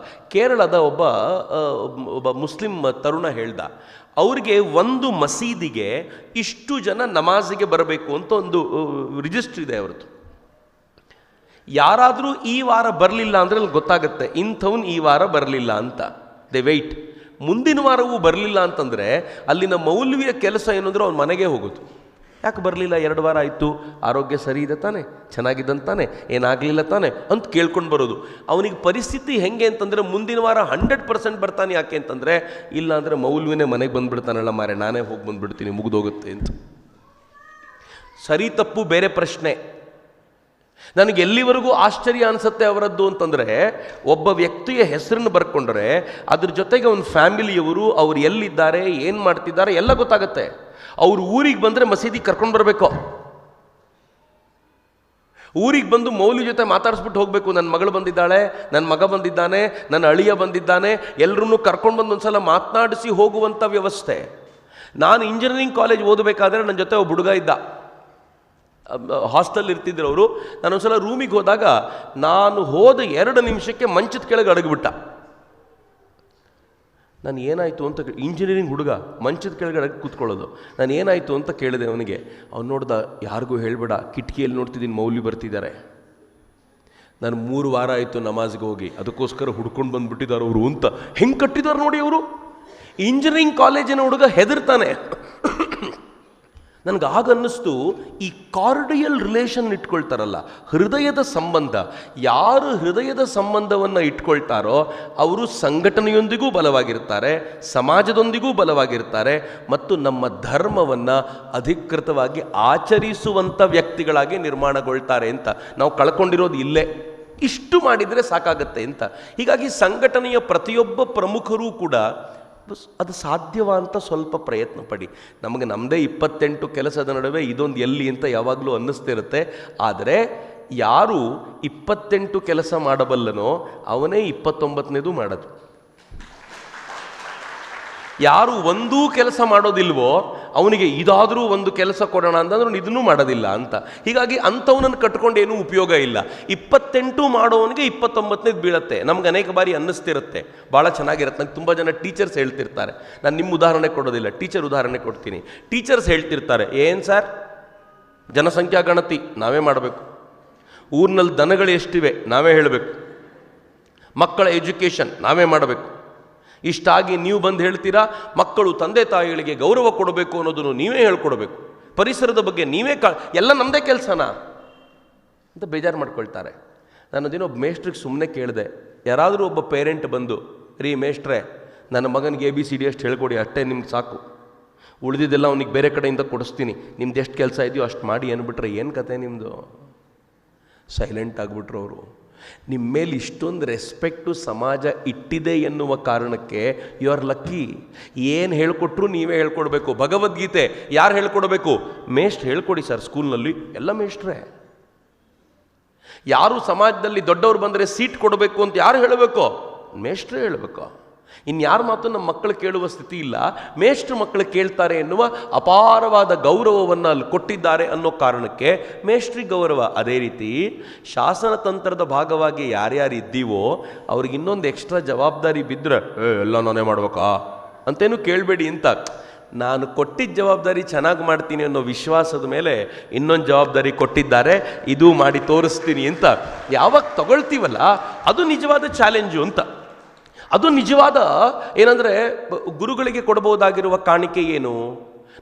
ಕೇರಳದ ಒಬ್ಬ ಮುಸ್ಲಿಂ ತರುಣ ಹೇಳ್ದ, ಅವ್ರಿಗೆ ಒಂದು ಮಸೀದಿಗೆ ಇಷ್ಟು ಜನ ನಮಾಜಿಗೆ ಬರಬೇಕು ಅಂತ ಒಂದು ರಿಜಿಸ್ಟ್ರ್ ಇದೆ ಅವ್ರದ್ದು. ಯಾರಾದರೂ ಈ ವಾರ ಬರಲಿಲ್ಲ ಅಂದರೆ ಅಲ್ಲಿ ಗೊತ್ತಾಗುತ್ತೆ ಇಂಥವ್ನು ಈ ವಾರ ಬರಲಿಲ್ಲ ಅಂತ. They wait. ಮುಂದಿನ ವಾರವೂ ಬರಲಿಲ್ಲ ಅಂತಂದರೆ ಅಲ್ಲಿನ ಮೌಲ್ವಿಯ ಕೆಲಸ ಏನು ಅಂದರೆ ಅವ್ನ ಮನೆಗೆ ಹೋಗೋದು. ಯಾಕೆ ಬರಲಿಲ್ಲ, 2 ವಾರ ಆಯಿತು, ಆರೋಗ್ಯ ಸರಿ ಇದೆ ತಾನೆ, ಚೆನ್ನಾಗಿದ್ದಂತಾನೆ, ಏನಾಗಲಿಲ್ಲ ತಾನೆ ಅಂತ ಕೇಳ್ಕೊಂಡು ಬರೋದು. ಅವನಿಗೆ ಪರಿಸ್ಥಿತಿ ಹೆಂಗೆ ಅಂತಂದರೆ ಮುಂದಿನ ವಾರ 100% ಬರ್ತಾನೆ. ಯಾಕೆ ಅಂತಂದರೆ ಇಲ್ಲ ಅಂದರೆ ಮೌಲ್ವಿನೇ ಮನೆಗೆ ಬಂದುಬಿಡ್ತಾನಲ್ಲ ಮಾರೆ, ನಾನೇ ಹೋಗಿ ಬಂದುಬಿಡ್ತೀನಿ, ಮುಗಿದೋಗುತ್ತೆ ಅಂತ. ಸರಿ ತಪ್ಪು ಬೇರೆ ಪ್ರಶ್ನೆ. ನನಗೆ ಎಲ್ಲಿವರೆಗೂ ಆಶ್ಚರ್ಯ ಅನಿಸುತ್ತೆ ಅವರದ್ದು ಅಂತಂದರೆ, ಒಬ್ಬ ವ್ಯಕ್ತಿಯ ಹೆಸರನ್ನು ಬರ್ಕೊಂಡ್ರೆ ಅದ್ರ ಜೊತೆಗೆ ಅವನ ಫ್ಯಾಮಿಲಿಯವರು, ಅವ್ರು ಎಲ್ಲಿದ್ದಾರೆ, ಏನು ಮಾಡ್ತಿದ್ದಾರೆ ಎಲ್ಲ ಗೊತ್ತಾಗುತ್ತೆ. ಅವ್ರು ಊರಿಗೆ ಬಂದರೆ ಮಸೀದಿ ಕರ್ಕೊಂಡು ಬರಬೇಕು. ಊರಿಗೆ ಬಂದು ಮೌಲ್ವಿ ಜೊತೆ ಮಾತಾಡಿಸ್ಬಿಟ್ಟು ಹೋಗಬೇಕು. ನನ್ನ ಮಗಳು ಬಂದಿದ್ದಾಳೆ, ನನ್ನ ಮಗ ಬಂದಿದ್ದಾನೆ, ನನ್ನ ಅಳಿಯ ಬಂದಿದ್ದಾನೆ, ಎಲ್ಲರನ್ನೂ ಕರ್ಕೊಂಡು ಬಂದು ಒಂದ್ಸಲ ಮಾತನಾಡಿಸಿ ಹೋಗುವಂಥ ವ್ಯವಸ್ಥೆ. ನಾನು ಇಂಜಿನಿಯರಿಂಗ್ ಕಾಲೇಜ್ ಓದಬೇಕಾದ್ರೆ ನನ್ನ ಜೊತೆ ಒಬ್ಬ ಹುಡುಗ ಇದ್ದ, ಹಾಸ್ಟೆಲ್ ಇರ್ತಿದ್ರು ಅವರು. ನಾನೊಂದ್ಸಲ ರೂಮಿಗೆ ಹೋದಾಗ ನಾನು ಹೋದ 2 ನಿಮಿಷಕ್ಕೆ ಮಂಚದ ಕೆಳಗೆ ಅಡಗಿಬಿಟ್ಟ. ನಾನು ಏನಾಯಿತು ಅಂತ, ಇಂಜಿನಿಯರಿಂಗ್ ಹುಡುಗ ಮಂಚದ ಕೆಳಗಡೆ ಕೂತ್ಕೊಳ್ಳೋದು, ನಾನು ಏನಾಯಿತು ಅಂತ ಕೇಳಿದೆ ಅವನಿಗೆ. ಅವ್ನು ನೋಡ್ದ, ಯಾರಿಗೂ ಹೇಳಬೇಡ, ಕಿಟಕಿಯಲ್ಲಿ ನೋಡ್ತಿದ್ದೀನಿ ಮೌಲ್ವಿ ಬರ್ತಿದ್ದಾರೆ. ನಾನು 3 ವಾರ ಆಯಿತು ನಮಾಜ್ಗೆ ಹೋಗಿ, ಅದಕ್ಕೋಸ್ಕರ ಹುಡ್ಕೊಂಡು ಬಂದುಬಿಟ್ಟಿದ್ದಾರೆ ಅವರು ಅಂತ. ಹೆಂಗೆ ಕಟ್ಟಿದ್ದಾರೆ ನೋಡಿ ಅವರು. ಇಂಜಿನಿಯರಿಂಗ್ ಕಾಲೇಜಿನ ಹುಡುಗ ಹೆದರ್ತಾನೆ. ನನಗೆ ಆಗ ಅನ್ನಿಸ್ತು, ಈ ಕಾರ್ಡಿಯಲ್ ರಿಲೇಷನ್ ಇಟ್ಕೊಳ್ತಾರಲ್ಲ, ಹೃದಯದ ಸಂಬಂಧ, ಯಾರು ಹೃದಯದ ಸಂಬಂಧವನ್ನು ಇಟ್ಕೊಳ್ತಾರೋ ಅವರು ಸಂಘಟನೆಯೊಂದಿಗೂ ಬಲವಾಗಿರ್ತಾರೆ, ಸಮಾಜದೊಂದಿಗೂ ಬಲವಾಗಿರ್ತಾರೆ, ಮತ್ತು ನಮ್ಮ ಧರ್ಮವನ್ನು ಅಧಿಕೃತವಾಗಿ ಆಚರಿಸುವಂಥ ವ್ಯಕ್ತಿಗಳಾಗಿ ನಿರ್ಮಾಣಗೊಳ್ತಾರೆ ಅಂತ. ನಾವು ಕಳ್ಕೊಂಡಿರೋದು ಇಲ್ಲೇ. ಇಷ್ಟು ಮಾಡಿದರೆ ಸಾಕಾಗತ್ತೆ ಅಂತ. ಹೀಗಾಗಿ ಸಂಘಟನೆಯ ಪ್ರತಿಯೊಬ್ಬ ಪ್ರಮುಖರೂ ಕೂಡ ಅದು ಸಾಧ್ಯವಾ ಅಂತ ಸ್ವಲ್ಪ ಪ್ರಯತ್ನ ಪಡಿ. ನಮಗೆ ನಮ್ಮದೇ 28 ಕೆಲಸದ ನಡುವೆ ಇದೊಂದು ಎಲ್ಲಿ ಅಂತ ಯಾವಾಗಲೂ ಅನ್ನಿಸ್ತಿರುತ್ತೆ. ಆದರೆ ಯಾರು 28 ಕೆಲಸ ಮಾಡಬಲ್ಲನೋ ಅವನೇ 29ನೇದು ಮಾಡೋದು. ಯಾರು ಒಂದೂ ಕೆಲಸ ಮಾಡೋದಿಲ್ವೋ ಅವನಿಗೆ ಇದಾದರೂ ಒಂದು ಕೆಲಸ ಕೊಡೋಣ ಅಂತಂದ್ರೆ ಇದನ್ನೂ ಮಾಡೋದಿಲ್ಲ ಅಂತ. ಹೀಗಾಗಿ ಅಂಥವನನ್ನು ಕಟ್ಕೊಂಡು ಏನೂ ಉಪಯೋಗ ಇಲ್ಲ. 28 ಮಾಡೋವನಿಗೆ 29ನೇದು ಬೀಳತ್ತೆ. ನಮ್ಗೆ ಅನೇಕ ಬಾರಿ ಅನ್ನಿಸ್ತಿರುತ್ತೆ, ಭಾಳ ಚೆನ್ನಾಗಿರುತ್ತೆ. ನಂಗೆ ತುಂಬ ಜನ ಟೀಚರ್ಸ್ ಹೇಳ್ತಿರ್ತಾರೆ, ನಾನು ನಿಮ್ಮ ಉದಾಹರಣೆ ಕೊಡೋದಿಲ್ಲ, ಟೀಚರ್ ಉದಾಹರಣೆ ಕೊಡ್ತೀನಿ. ಟೀಚರ್ಸ್ ಹೇಳ್ತಿರ್ತಾರೆ, ಏನು ಸರ್ ಜನಸಂಖ್ಯಾ ಗಣತಿ ನಾವೇ ಮಾಡಬೇಕು, ಊರಿನಲ್ಲಿ ದನಗಳು ಎಷ್ಟಿವೆ ನಾವೇ ಹೇಳಬೇಕು, ಮಕ್ಕಳ ಎಜುಕೇಷನ್ ನಾವೇ ಮಾಡಬೇಕು, ಇಷ್ಟಾಗಿ ನೀವು ಬಂದು ಹೇಳ್ತೀರಾ ಮಕ್ಕಳು ತಂದೆ ತಾಯಿಗಳಿಗೆ ಗೌರವ ಕೊಡಬೇಕು ಅನ್ನೋದನ್ನು ನೀವೇ ಹೇಳ್ಕೊಡ್ಬೇಕು, ಪರಿಸರದ ಬಗ್ಗೆ ನೀವೇ ಎಲ್ಲ ನಮ್ಮದೇ ಕೆಲಸನಾ ಅಂತ ಬೇಜಾರು ಮಾಡ್ಕೊಳ್ತಾರೆ. ನಾನು ಅದೇನೋ ಒಬ್ಬ ಮೇಷ್ಟ್ರಿಗೆ ಸುಮ್ಮನೆ ಕೇಳಿದೆ, ಯಾರಾದರೂ ಒಬ್ಬ ಪೇರೆಂಟ್ ಬಂದು, ರೀ ಮೇಷ್ಟ್ರೆ ನನ್ನ ಮಗನಿಗೆ ABCD ಅಷ್ಟು ಹೇಳ್ಕೊಡಿ, ಅಷ್ಟೇ ನಿಮ್ಗೆ ಸಾಕು, ಉಳಿದಿದ್ದೆಲ್ಲ ಅವನಿಗೆ ಬೇರೆ ಕಡೆಯಿಂದ ಕೊಡಿಸ್ತೀನಿ, ನಿಮ್ದು ಎಷ್ಟು ಕೆಲಸ ಇದೆಯೋ ಅಷ್ಟು ಮಾಡಿ ಅಂದ್ಬಿಟ್ರೆ ಏನು ಕತೆ ನಿಮ್ಮದು? ಸೈಲೆಂಟ್ ಆಗಿಬಿಟ್ರು ಅವರು. ನಿಮ್ಮ ಮೇಲೆ ಇಷ್ಟೊಂದು ರೆಸ್ಪೆಕ್ಟು ಸಮಾಜ ಇಟ್ಟಿದೆ ಎನ್ನುವ ಕಾರಣಕ್ಕೆ ಯು ಆರ್ ಲಕ್ಕಿ. ಏನು ಹೇಳ್ಕೊಟ್ರು ನೀವೇ ಹೇಳ್ಕೊಡ್ಬೇಕು. ಭಗವದ್ಗೀತೆ ಯಾರು ಹೇಳ್ಕೊಡ್ಬೇಕು? ಮೇಷ್ಟ್ರು ಹೇಳ್ಕೊಡಿ ಸರ್. ಸ್ಕೂಲ್ನಲ್ಲಿ ಎಲ್ಲ ಮೇಷ್ಟ್ರೇ. ಯಾರು ಸಮಾಜದಲ್ಲಿ ದೊಡ್ಡವರು ಬಂದರೆ ಸೀಟ್ ಕೊಡಬೇಕು ಅಂತ ಯಾರು ಹೇಳಬೇಕು? ಮೇಷ್ಟ್ರೇ ಹೇಳಬೇಕು. ಇನ್ಯಾರ ಮಾತು ನಮ್ಮ ಮಕ್ಕಳು ಕೇಳುವ ಸ್ಥಿತಿ ಇಲ್ಲ. ಮೇಷ್ಟ್ರು ಮಕ್ಕಳು ಕೇಳ್ತಾರೆ ಎನ್ನುವ ಅಪಾರವಾದ ಗೌರವವನ್ನು ಅಲ್ಲಿ ಕೊಟ್ಟಿದ್ದಾರೆ ಅನ್ನೋ ಕಾರಣಕ್ಕೆ ಮೇಷ್ಟ್ರಿಗೆ ಗೌರವ. ಅದೇ ರೀತಿ ಶಾಸನ ತಂತ್ರದ ಭಾಗವಾಗಿ ಯಾರ್ಯಾರು ಇದ್ದೀವೋ ಅವ್ರಿಗೆ ಇನ್ನೊಂದು ಎಕ್ಸ್ಟ್ರಾ ಜವಾಬ್ದಾರಿ ಬಿದ್ದರೆ ಎಲ್ಲ ನಾನೇ ಮಾಡ್ಬೇಕಾ ಅಂತೇನು ಕೇಳಬೇಡಿ ಅಂತ. ನಾನು ಕೊಟ್ಟಿದ್ದ ಜವಾಬ್ದಾರಿ ಚೆನ್ನಾಗಿ ಮಾಡ್ತೀನಿ ಅನ್ನೋ ವಿಶ್ವಾಸದ ಮೇಲೆ ಇನ್ನೊಂದು ಜವಾಬ್ದಾರಿ ಕೊಟ್ಟಿದ್ದಾರೆ, ಇದು ಮಾಡಿ ತೋರಿಸ್ತೀನಿ ಅಂತ ಯಾವಾಗ ತಗೊಳ್ತೀವಲ್ಲ ಅದು ನಿಜವಾದ ಚಾಲೆಂಜು ಅಂತ. ಅದು ನಿಜವಾದ ಏನಂದರೆ ಗುರುಗಳಿಗೆ ಕೊಡ್ಬೋದಾಗಿರುವ ಕಾಣಿಕೆ ಏನು?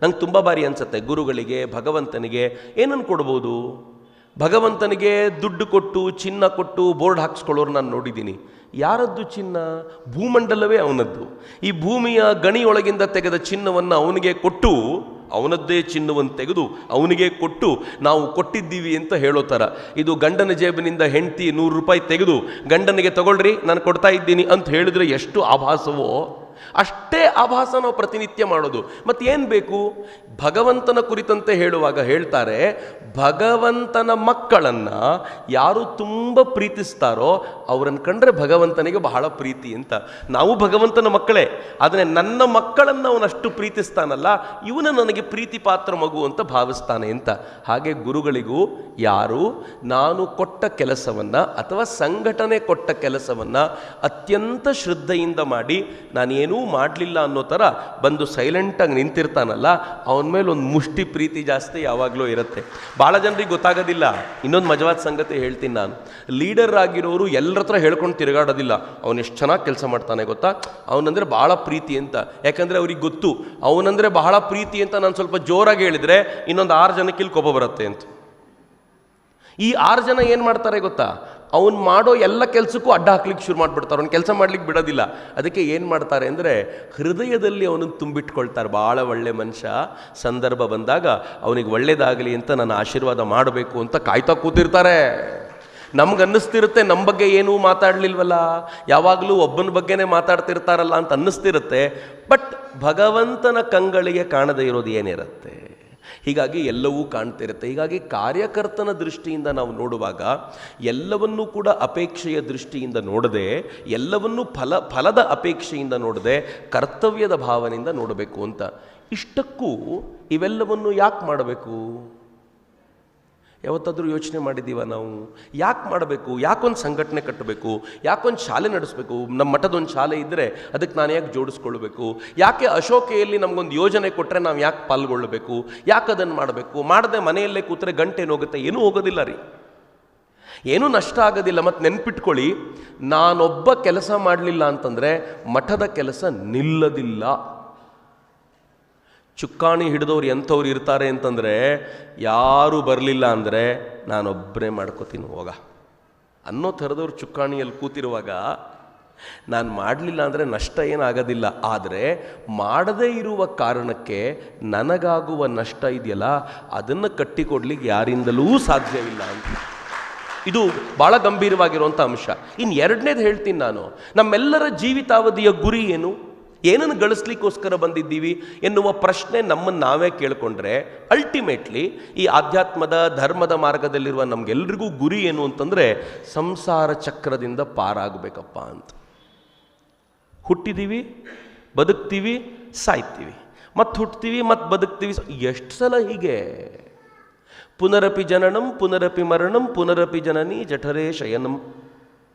ನಂಗೆ ತುಂಬ ಬಾರಿ ಅನಿಸುತ್ತೆ, ಗುರುಗಳಿಗೆ ಭಗವಂತನಿಗೆ ಏನನ್ನು ಕೊಡ್ಬೋದು? ಭಗವಂತನಿಗೆ ದುಡ್ಡು ಕೊಟ್ಟು ಚಿನ್ನ ಕೊಟ್ಟು ಬೋರ್ಡ್ ಹಾಕ್ಸ್ಕೊಳ್ಳೋರು ನಾನು ನೋಡಿದ್ದೀನಿ. ಯಾರದ್ದು ಚಿನ್ನ? ಭೂಮಂಡಲವೇ ಅವನದ್ದು. ಈ ಭೂಮಿಯ ಗಣಿಯೊಳಗಿಂದ ತೆಗೆದ ಚಿನ್ನವನ್ನು ಅವನಿಗೆ ಕೊಟ್ಟು, ಅವನದ್ದೇ ಚಿನ್ನವನ್ನು ತೆಗೆದು ಅವನಿಗೆ ಕೊಟ್ಟು ನಾವು ಕೊಟ್ಟಿದ್ದೀವಿ ಅಂತ ಹೇಳೋ ಥರ. ಇದು ಗಂಡನ ಜೇಬಿನಿಂದ ಹೆಂಡತಿ 100 ರೂಪಾಯಿ ತೆಗೆದು ಗಂಡನಿಗೆ ತಗೊಳ್ರಿ ನಾನು ಕೊಡ್ತಾ ಇದ್ದೀನಿ ಅಂತ ಹೇಳಿದ್ರೆ ಎಷ್ಟು ಆಭಾಸವೋ ಅಷ್ಟೇ ಆಭಾಸ ನಾವು ಪ್ರತಿನಿತ್ಯ ಮಾಡೋದು. ಮತ್ತು ಏನು ಬೇಕು? ಭಗವಂತನ ಕುರಿತಂತೆ ಹೇಳುವಾಗ ಹೇಳ್ತಾರೆ, ಭಗವಂತನ ಮಕ್ಕಳನ್ನು ಯಾರು ತುಂಬ ಪ್ರೀತಿಸ್ತಾರೋ ಅವರನ್ನು ಕಂಡ್ರೆ ಭಗವಂತನಿಗೆ ಬಹಳ ಪ್ರೀತಿ ಅಂತ. ನಾವು ಭಗವಂತನ ಮಕ್ಕಳೇ, ಆದರೆ ನನ್ನ ಮಕ್ಕಳನ್ನು ಅವನಷ್ಟು ಪ್ರೀತಿಸ್ತಾನಲ್ಲ, ಇವನು ನನಗೆ ಪ್ರೀತಿ ಪಾತ್ರ ಮಗು ಅಂತ ಭಾವಿಸ್ತಾನೆ ಅಂತ. ಹಾಗೆ ಗುರುಗಳಿಗೂ ಯಾರು ನಾನು ಕೊಟ್ಟ ಕೆಲಸವನ್ನು ಅಥವಾ ಸಂಘಟನೆ ಕೊಟ್ಟ ಕೆಲಸವನ್ನು ಅತ್ಯಂತ ಶ್ರದ್ಧೆಯಿಂದ ಮಾಡಿ ನಾನೇನೂ ಮಾಡಲಿಲ್ಲ ಅನ್ನೋ ಥರ ಬಂದು ಸೈಲೆಂಟಾಗಿ ನಿಂತಿರ್ತಾನಲ್ಲ, ಅವನ ಮೇಲೆ ಒಂದು ಮುಷ್ಟಿ ಪ್ರೀತಿ ಜಾಸ್ತಿ ಯಾವಾಗಲೂ ಇರುತ್ತೆ. ಭಾಳ ಜನರಿಗೆ ಗೊತ್ತಾಗೋದಿಲ್ಲ. ಇನ್ನೊಂದು ಮಜವಾದ ಸಂಗತಿ ಹೇಳ್ತೀನಿ ನಾನು. ಲೀಡರ್ ಆಗಿರೋರು ಎಲ್ಲರ ಹತ್ರ ಹೇಳ್ಕೊಂಡು ತಿರುಗಾಡೋದಿಲ್ಲ, ಅವನು ಎಷ್ಟು ಚೆನ್ನಾಗಿ ಕೆಲಸ ಮಾಡ್ತಾನೆ ಗೊತ್ತಾ, ಅವನಂದರೆ ಭಾಳ ಪ್ರೀತಿ ಅಂತ. ಯಾಕಂದರೆ ಅವ್ರಿಗೆ ಗೊತ್ತು ಅವನಂದರೆ ಬಹಳ ಪ್ರೀತಿ ಅಂತ ನಾನು ಸ್ವಲ್ಪ ಜೋರಾಗಿ ಹೇಳಿದರೆ ಇನ್ನೊಂದು 6 ಜನಕ್ಕೆ ಇಲ್ಲಿ ಕೋಪ ಬರುತ್ತೆ ಅಂತ. ಈ 6 ಜನ ಏನು ಮಾಡ್ತಾರೆ ಗೊತ್ತಾ, ಅವನು ಮಾಡೋ ಎಲ್ಲ ಕೆಲಸಕ್ಕೂ ಅಡ್ಡ ಹಾಕ್ಲಿಕ್ಕೆ ಶುರು ಮಾಡಿಬಿಡ್ತಾರೆ, ಅವ್ನು ಕೆಲಸ ಮಾಡ್ಲಿಕ್ಕೆ ಬಿಡೋದಿಲ್ಲ. ಅದಕ್ಕೆ ಏನು ಮಾಡ್ತಾರೆ ಅಂದರೆ ಹೃದಯದಲ್ಲಿ ಅವನನ್ನು ತುಂಬಿಟ್ಕೊಳ್ತಾರೆ. ಭಾಳ ಒಳ್ಳೆ ಮನುಷ್ಯ, ಸಂದರ್ಭ ಬಂದಾಗ ಅವನಿಗೆ ಒಳ್ಳೇದಾಗಲಿ ಅಂತ ನಾನು ಆಶೀರ್ವಾದ ಮಾಡಬೇಕು ಅಂತ ಕಾಯ್ತಾ ಕೂತಿರ್ತಾರೆ. ನಮ್ಗನ್ನಿಸ್ತಿರುತ್ತೆ ನಮ್ಮ ಬಗ್ಗೆ ಏನೂ ಮಾತಾಡಲಿಲ್ವಲ್ಲ, ಯಾವಾಗಲೂ ಒಬ್ಬನ ಬಗ್ಗೆನೇ ಮಾತಾಡ್ತಿರ್ತಾರಲ್ಲ ಅಂತ ಅನ್ನಿಸ್ತಿರುತ್ತೆ. ಬಟ್ ಭಗವಂತನ ಕಂಗಳಿಗೆ ಕಾಣದೇ ಇರೋದು ಏನಿರುತ್ತೆ? ಹೀಗಾಗಿ ಎಲ್ಲವೂ ಕಾಣ್ತಿರುತ್ತೆ. ಹೀಗಾಗಿ ಕಾರ್ಯಕರ್ತನ ದೃಷ್ಟಿಯಿಂದ ನಾವು ನೋಡುವಾಗ ಎಲ್ಲವನ್ನೂ ಕೂಡ ಅಪೇಕ್ಷೆಯ ದೃಷ್ಟಿಯಿಂದ ನೋಡದೆ, ಎಲ್ಲವನ್ನೂ ಫಲದ ಅಪೇಕ್ಷೆಯಿಂದ ನೋಡದೆ ಕರ್ತವ್ಯದ ಭಾವನೆಯಿಂದ ನೋಡಬೇಕು ಅಂತ. ಇಷ್ಟಕ್ಕೂ ಇವೆಲ್ಲವನ್ನು ಯಾಕೆ ಮಾಡಬೇಕು? ಯಾವತ್ತಾದರೂ ಯೋಚನೆ ಮಾಡಿದ್ದೀವ ನಾವು? ಯಾಕೆ ಮಾಡಬೇಕು? ಯಾಕೊಂದು ಸಂಘಟನೆ ಕಟ್ಟಬೇಕು? ಯಾಕೊಂದು ಶಾಲೆ ನಡೆಸಬೇಕು? ನಮ್ಮ ಮಠದೊಂದು ಶಾಲೆ ಇದ್ದರೆ ಅದಕ್ಕೆ ನಾನು ಯಾಕೆ ಜೋಡಿಸ್ಕೊಳ್ಬೇಕು? ಯಾಕೆ ಅಶೋಕೆಯಲ್ಲಿ ನಮಗೊಂದು ಯೋಜನೆ ಕೊಟ್ಟರೆ ನಾವು ಯಾಕೆ ಪಾಲ್ಗೊಳ್ಳಬೇಕು? ಯಾಕೆ ಅದನ್ನು ಮಾಡಬೇಕು? ಮಾಡದೆ ಮನೆಯಲ್ಲೇ ಕೂತ್ರೆ ಗಂಟೆ ಹೋಗುತ್ತೆ? ಏನೂ ಹೋಗೋದಿಲ್ಲ ರೀ. ಏನೂ ನಷ್ಟ ಆಗೋದಿಲ್ಲ. ಮತ್ತು ನೆನ್ಪಿಟ್ಕೊಳ್ಳಿ, ನಾನೊಬ್ಬ ಕೆಲಸ ಮಾಡಲಿಲ್ಲ ಅಂತಂದರೆ ಮಠದ ಕೆಲಸ ನಿಲ್ಲದಿಲ್ಲ. ಚುಕ್ಕಾಣಿ ಹಿಡಿದವ್ರು ಎಂಥವ್ರು ಇರ್ತಾರೆ ಅಂತಂದರೆ, ಯಾರೂ ಬರಲಿಲ್ಲ ಅಂದರೆ ನಾನೊಬ್ಬರೇ ಮಾಡ್ಕೋತೀನಿ ಹೋಗ ಅನ್ನೋ ಥರದವ್ರು ಚುಕ್ಕಾಣಿಯಲ್ಲಿ ಕೂತಿರುವಾಗ ನಾನು ಮಾಡಲಿಲ್ಲ ಅಂದರೆ ನಷ್ಟ ಏನಾಗೋದಿಲ್ಲ. ಆದರೆ ಮಾಡದೇ ಇರುವ ಕಾರಣಕ್ಕೆ ನನಗಾಗುವ ನಷ್ಟ ಇದೆಯಲ್ಲ, ಅದನ್ನು ಕಟ್ಟಿಕೊಡ್ಲಿಕ್ಕೆ ಯಾರಿಂದಲೂ ಸಾಧ್ಯವಿಲ್ಲ ಅಂತ. ಇದು ಭಾಳ ಗಂಭೀರವಾಗಿರುವಂಥ ಅಂಶ. ಇನ್ನು ಎರಡನೇದು ಹೇಳ್ತೀನಿ ನಾನು, ನಮ್ಮೆಲ್ಲರ ಜೀವಿತಾವಧಿಯ ಗುರಿ ಏನು, ಏನನ್ನು ಗಳಿಸ್ಲಿಕ್ಕೋಸ್ಕರ ಬಂದಿದ್ದೀವಿ ಎನ್ನುವ ಪ್ರಶ್ನೆ ನಮ್ಮನ್ನು ನಾವೇ ಕೇಳಿಕೊಂಡ್ರೆ ಅಲ್ಟಿಮೇಟ್ಲಿ ಈ ಆಧ್ಯಾತ್ಮದ ಧರ್ಮದ ಮಾರ್ಗದಲ್ಲಿರುವ ನಮಗೆಲ್ರಿಗೂ ಗುರಿ ಏನು ಅಂತಂದರೆ ಸಂಸಾರ ಚಕ್ರದಿಂದ ಪಾರಾಗಬೇಕಪ್ಪ ಅಂತ. ಹುಟ್ಟಿದ್ದೀವಿ, ಬದುಕ್ತೀವಿ, ಸಾಯ್ತೀವಿ, ಮತ್ತೆ ಹುಟ್ತೀವಿ, ಮತ್ತೆ ಬದುಕ್ತೀವಿ. ಎಷ್ಟು ಸಲ ಹೀಗೆ? ಪುನರಪಿ ಜನನಂ ಪುನರಪಿ ಮರಣಂ ಪುನರಪಿ ಜನನಿ ಜಠರೇ ಶಯನಂ.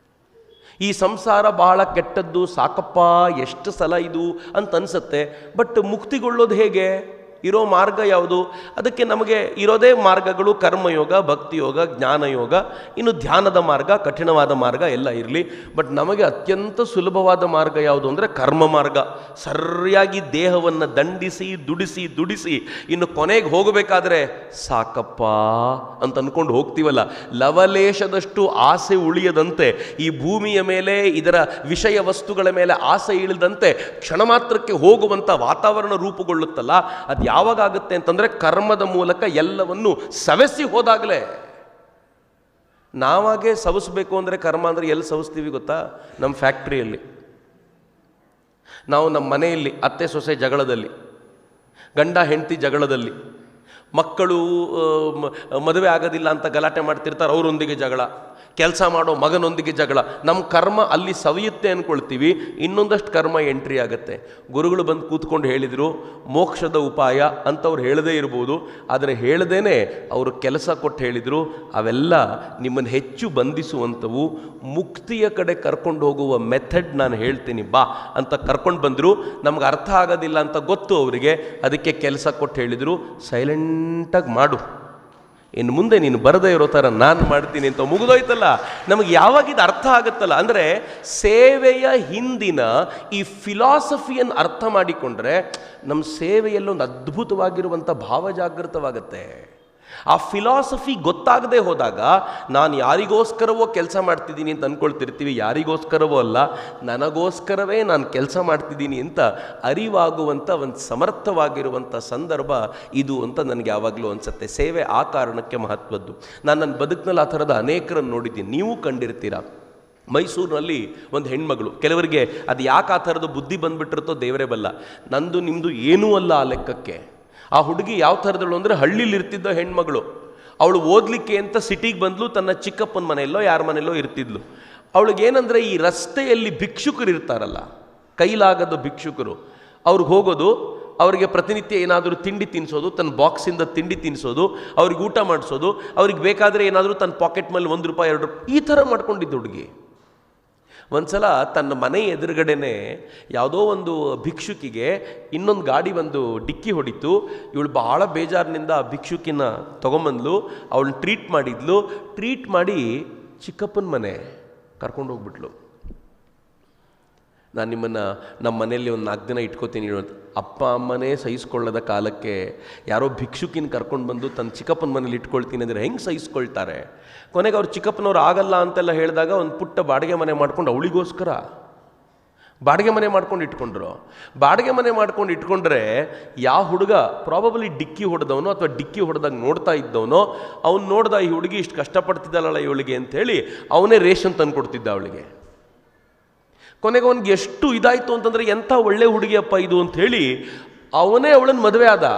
ಈ ಸಂಸಾರ ಬಹಳ ಕೆಟ್ಟದ್ದು, ಸಾಕಪ್ಪ ಎಷ್ಟು ಸಲ ಇದು ಅಂತ ಅನಿಸುತ್ತೆ. ಬಟ್ ಮುಕ್ತಿಗೊಳ್ಳೋದು ಹೇಗೆ? ಇರೋ ಮಾರ್ಗ ಯಾವುದು? ಅದಕ್ಕೆ ನಮಗೆ ಇರೋದೇ ಮಾರ್ಗಗಳು: ಕರ್ಮಯೋಗ, ಭಕ್ತಿಯೋಗ, ಜ್ಞಾನಯೋಗ, ಇನ್ನು ಧ್ಯಾನದ ಮಾರ್ಗ, ಕಠಿಣವಾದ ಮಾರ್ಗ ಎಲ್ಲ ಇರಲಿ. ಬಟ್ ನಮಗೆ ಅತ್ಯಂತ ಸುಲಭವಾದ ಮಾರ್ಗ ಯಾವುದು ಅಂದರೆ ಕರ್ಮ ಮಾರ್ಗ. ಸರಿಯಾಗಿ ದೇಹವನ್ನು ದಂಡಿಸಿ ದುಡಿಸಿ ಇನ್ನು ಕೊನೆಗೆ ಹೋಗಬೇಕಾದ್ರೆ ಸಾಕಪ್ಪ ಅಂತ ಅಂದ್ಕೊಂಡು ಹೋಗ್ತೀವಲ್ಲ, ಲವಲೇಶದಷ್ಟು ಆಸೆ ಉಳಿಯದಂತೆ, ಈ ಭೂಮಿಯ ಮೇಲೆ ಇದರ ವಿಷಯ ವಸ್ತುಗಳ ಮೇಲೆ ಆಸೆ ಇಳಿದಂತೆ ಕ್ಷಣ ಮಾತ್ರಕ್ಕೆ ಹೋಗುವಂಥ ವಾತಾವರಣ ರೂಪುಗೊಳ್ಳುತ್ತಲ್ಲ, ಅದು ಯಾವಾಗ ಆಗುತ್ತೆ ಅಂತಂದರೆ ಕರ್ಮದ ಮೂಲಕ ಎಲ್ಲವನ್ನು ಸವೆಸಿ ಹೋದಾಗಲೇ. ನಾವಾಗೆ ಸವಿಸ್ಬೇಕು ಅಂದರೆ ಕರ್ಮ ಅಂದರೆ ಎಲ್ಲಿ ಸವಿಸ್ತೀವಿ ಗೊತ್ತಾ? ನಮ್ಮ ಫ್ಯಾಕ್ಟ್ರಿಯಲ್ಲಿ, ನಾವು ನಮ್ಮ ಮನೆಯಲ್ಲಿ ಅತ್ತೆ ಸೊಸೆ ಜಗಳದಲ್ಲಿ, ಗಂಡ ಹೆಂಡತಿ ಜಗಳದಲ್ಲಿ, ಮಕ್ಕಳು ಮದುವೆ ಆಗೋದಿಲ್ಲ ಅಂತ ಗಲಾಟೆ ಮಾಡ್ತಿರ್ತಾರೆ, ಅವರೊಂದಿಗೆ ಜಗಳ, ಕೆಲಸ ಮಾಡೋ ಮಗನೊಂದಿಗೆ ಜಗಳ. ನಮ್ಮ ಕರ್ಮ ಅಲ್ಲಿ ಸವಿಯುತ್ತೆ ಅಂದ್ಕೊಳ್ತೀವಿ, ಇನ್ನೊಂದಷ್ಟು ಕರ್ಮ ಎಂಟ್ರಿ ಆಗುತ್ತೆ. ಗುರುಗಳು ಬಂದು ಕೂತ್ಕೊಂಡು ಹೇಳಿದರು ಮೋಕ್ಷದ ಉಪಾಯ ಅಂತವ್ರು ಹೇಳದೇ ಇರ್ಬೋದು, ಆದರೆ ಹೇಳದೇನೆ ಅವರು ಕೆಲಸ ಕೊಟ್ಟು ಹೇಳಿದರು, ಅವೆಲ್ಲ ನಿಮ್ಮನ್ನು ಹೆಚ್ಚು ಬಂಧಿಸುವಂಥವು. ಮುಕ್ತಿಯ ಕಡೆ ಕರ್ಕೊಂಡು ಹೋಗುವ ಮೆಥಡ್ ನಾನು ಹೇಳ್ತೀನಿ ಬಾ ಅಂತ ಕರ್ಕೊಂಡು ಬಂದರು. ನಮ್ಗೆ ಅರ್ಥ ಆಗೋದಿಲ್ಲ ಅಂತ ಗೊತ್ತು ಅವರಿಗೆ, ಅದಕ್ಕೆ ಕೆಲಸ ಕೊಟ್ಟು ಹೇಳಿದರು, ಸೈಲೆಂಟಾಗಿ ಮಾಡು, ಇನ್ನು ಮುಂದೆ ನೀನು ಬರದೇ ಇರೋ ಥರ ನಾನು ಮಾಡ್ತೀನಿ ಅಂತ. ಮುಗಿದೋಯ್ತಲ್ಲ. ನಮಗೆ ಯಾವಾಗಿದು ಅರ್ಥ ಆಗುತ್ತಲ್ಲ ಅಂದರೆ ಸೇವೆಯ ಹಿಂದಿನ ಈ ಫಿಲಾಸಫಿಯನ್ನು ಅರ್ಥ ಮಾಡಿಕೊಂಡ್ರೆ ನಮ್ಮ ಸೇವೆಯಲ್ಲೊಂದು ಅದ್ಭುತವಾಗಿರುವಂಥ ಭಾವಜಾಗೃತವಾಗುತ್ತೆ. ಆ ಫಿಲಾಸಫಿ ಗೊತ್ತಾಗದೆ ಹೋದಾಗ ನಾನು ಯಾರಿಗೋಸ್ಕರವೋ ಕೆಲಸ ಮಾಡ್ತಿದ್ದೀನಿ ಅಂತ ಅಂದ್ಕೊಳ್ತಿರ್ತೀವಿ. ಯಾರಿಗೋಸ್ಕರವೋ ಅಲ್ಲ, ನನಗೋಸ್ಕರವೇ ನಾನು ಕೆಲಸ ಮಾಡ್ತಿದ್ದೀನಿ ಅಂತ ಅರಿವಾಗುವಂಥ ಒಂದು ಸಮರ್ಥವಾಗಿರುವಂಥ ಸಂದರ್ಭ ಇದು ಅಂತ ನನಗೆ ಯಾವಾಗಲೂ ಅನಿಸುತ್ತೆ. ಸೇವೆ ಆ ಕಾರಣಕ್ಕೆ ಮಹತ್ವದ್ದು. ನಾನು ನನ್ನ ಬದುಕಿನಲ್ಲಿ ಆ ಥರದ ಅನೇಕರನ್ನು ನೋಡಿದ್ದೀನಿ, ನೀವು ಕಂಡಿರ್ತೀರ. ಮೈಸೂರಿನಲ್ಲಿ ಒಂದು ಹೆಣ್ಮಗಳು, ಕೆಲವರಿಗೆ ಅದು ಯಾಕೆ ಆ ಥರದ ಬುದ್ಧಿ ಬಂದುಬಿಟ್ಟಿರುತ್ತೋ ದೇವರೇ ಬಲ್ಲ, ನಂದು ನಿಮ್ಮದು ಏನೂ ಅಲ್ಲ ಆ ಲೆಕ್ಕಕ್ಕೆ. ಆ ಹುಡುಗಿ ಯಾವ ಥರದಳು ಅಂದರೆ ಹಳ್ಳಿಲಿ ಇರ್ತಿದ್ದ ಹೆಣ್ಮಗಳು. ಅವಳು ಓದಲಿಕ್ಕೆ ಅಂತ ಸಿಟಿಗೆ ಬಂದಳು, ತನ್ನ ಚಿಕ್ಕಪ್ಪನ ಮನೆಯಲ್ಲೋ ಯಾರ ಮನೆಯಲ್ಲೋ ಇರ್ತಿದ್ಲು. ಅವಳಿಗೇನೆಂದರೆ ಈ ರಸ್ತೆಯಲ್ಲಿ ಭಿಕ್ಷುಕರು ಇರ್ತಾರಲ್ಲ, ಕೈಲಾಗದ ಭಿಕ್ಷುಕರು, ಅವ್ರಿಗೆ ಹೋಗೋದು, ಅವರಿಗೆ ಪ್ರತಿನಿತ್ಯ ಏನಾದರೂ ತಿಂಡಿ ತಿನ್ನಿಸೋದು, ತನ್ನ ಬಾಕ್ಸಿಂದ ತಿಂಡಿ ತಿನ್ನಿಸೋದು, ಅವ್ರಿಗೆ ಊಟ ಮಾಡಿಸೋದು, ಅವ್ರಿಗೆ ಬೇಕಾದರೆ ಏನಾದರೂ ತನ್ನ ಪಾಕೆಟ್ ಮೇಲೆ ₹1 2 ಈ ಥರ ಮಾಡ್ಕೊಂಡಿದ್ದು ಹುಡುಗಿ. ಒಂದು ಸಲ ತನ್ನ ಮನೆ ಎದುರುಗಡೆನೆ ಯಾವುದೋ ಒಂದು ಭಿಕ್ಷುಕಿಗೆ ಇನ್ನೊಂದು ಗಾಡಿ ಒಂದು ಡಿಕ್ಕಿ ಹೊಡಿತು. ಇವಳು ಭಾಳ ಬೇಜಾರಿನಿಂದ ಆ ಭಿಕ್ಷುಕಿನ ತೊಗೊಂಬಂದ್ಲು, ಅವಳನ್ನ ಟ್ರೀಟ್ ಮಾಡಿದ್ಲು. ಟ್ರೀಟ್ ಮಾಡಿ ಚಿಕ್ಕಪ್ಪನ ಮನೆ ಕರ್ಕೊಂಡು ಹೋಗ್ಬಿಟ್ಲು. ನಾನು ನಿಮ್ಮನ್ನು ನಮ್ಮ ಮನೆಯಲ್ಲಿ ಒಂದು 4 ದಿನ ಇಟ್ಕೋತೀನಿ. ಅಪ್ಪ ಅಮ್ಮನೇ ಸಹಿಸ್ಕೊಳ್ಳೋದ ಕಾಲಕ್ಕೆ ಯಾರೋ ಭಿಕ್ಷುಕಿನ ಕರ್ಕೊಂಡು ಬಂದು ತನ್ನ ಚಿಕ್ಕಪ್ಪನ ಮನೇಲಿ ಇಟ್ಕೊಳ್ತೀನಿ ಅಂದರೆ ಹೆಂಗೆ ಸಹಿಸ್ಕೊಳ್ತಾರೆ? ಕೊನೆಗೆ ಅವ್ರು ಚಿಕ್ಕಪ್ಪನವ್ರು ಆಗಲ್ಲ ಅಂತೆಲ್ಲ ಹೇಳಿದಾಗ ಒಂದು ಪುಟ್ಟ ಬಾಡಿಗೆ ಮನೆ ಮಾಡ್ಕೊಂಡು ಅವಳಿಗೋಸ್ಕರ ಬಾಡಿಗೆ ಮನೆ ಮಾಡ್ಕೊಂಡು ಇಟ್ಕೊಂಡ್ರು. ಬಾಡಿಗೆ ಮನೆ ಮಾಡ್ಕೊಂಡು ಇಟ್ಕೊಂಡ್ರೆ ಯಾವ ಹುಡುಗ ಪ್ರಾಬಬಲಿ ಡಿಕ್ಕಿ ಹೊಡೆದವನೋ ಅಥವಾ ಡಿಕ್ಕಿ ಹೊಡೆದಾಗ ನೋಡ್ತಾ ಇದ್ದವನೋ ಅವ್ನು ನೋಡ್ದ ಈ ಹುಡುಗಿ ಇಷ್ಟು ಕಷ್ಟಪಡ್ತಿದ್ದಲ್ಲ ಇವಳಿಗೆ ಅಂಥೇಳಿ ಅವನೇ ರೇಷನ್ ತಂದು ಕೊಡ್ತಿದ್ದ ಅವಳಿಗೆ. ಕೊನೆಗೆ ಅವನಿಗೆ ಎಷ್ಟು ಇದಾಯಿತು ಅಂತಂದರೆ ಎಂಥ ಒಳ್ಳೆ ಹುಡುಗಿಯಪ್ಪ ಇದು ಅಂಥೇಳಿ ಅವನೇ ಅವಳನ್ನು ಮದುವೆ ಆದ.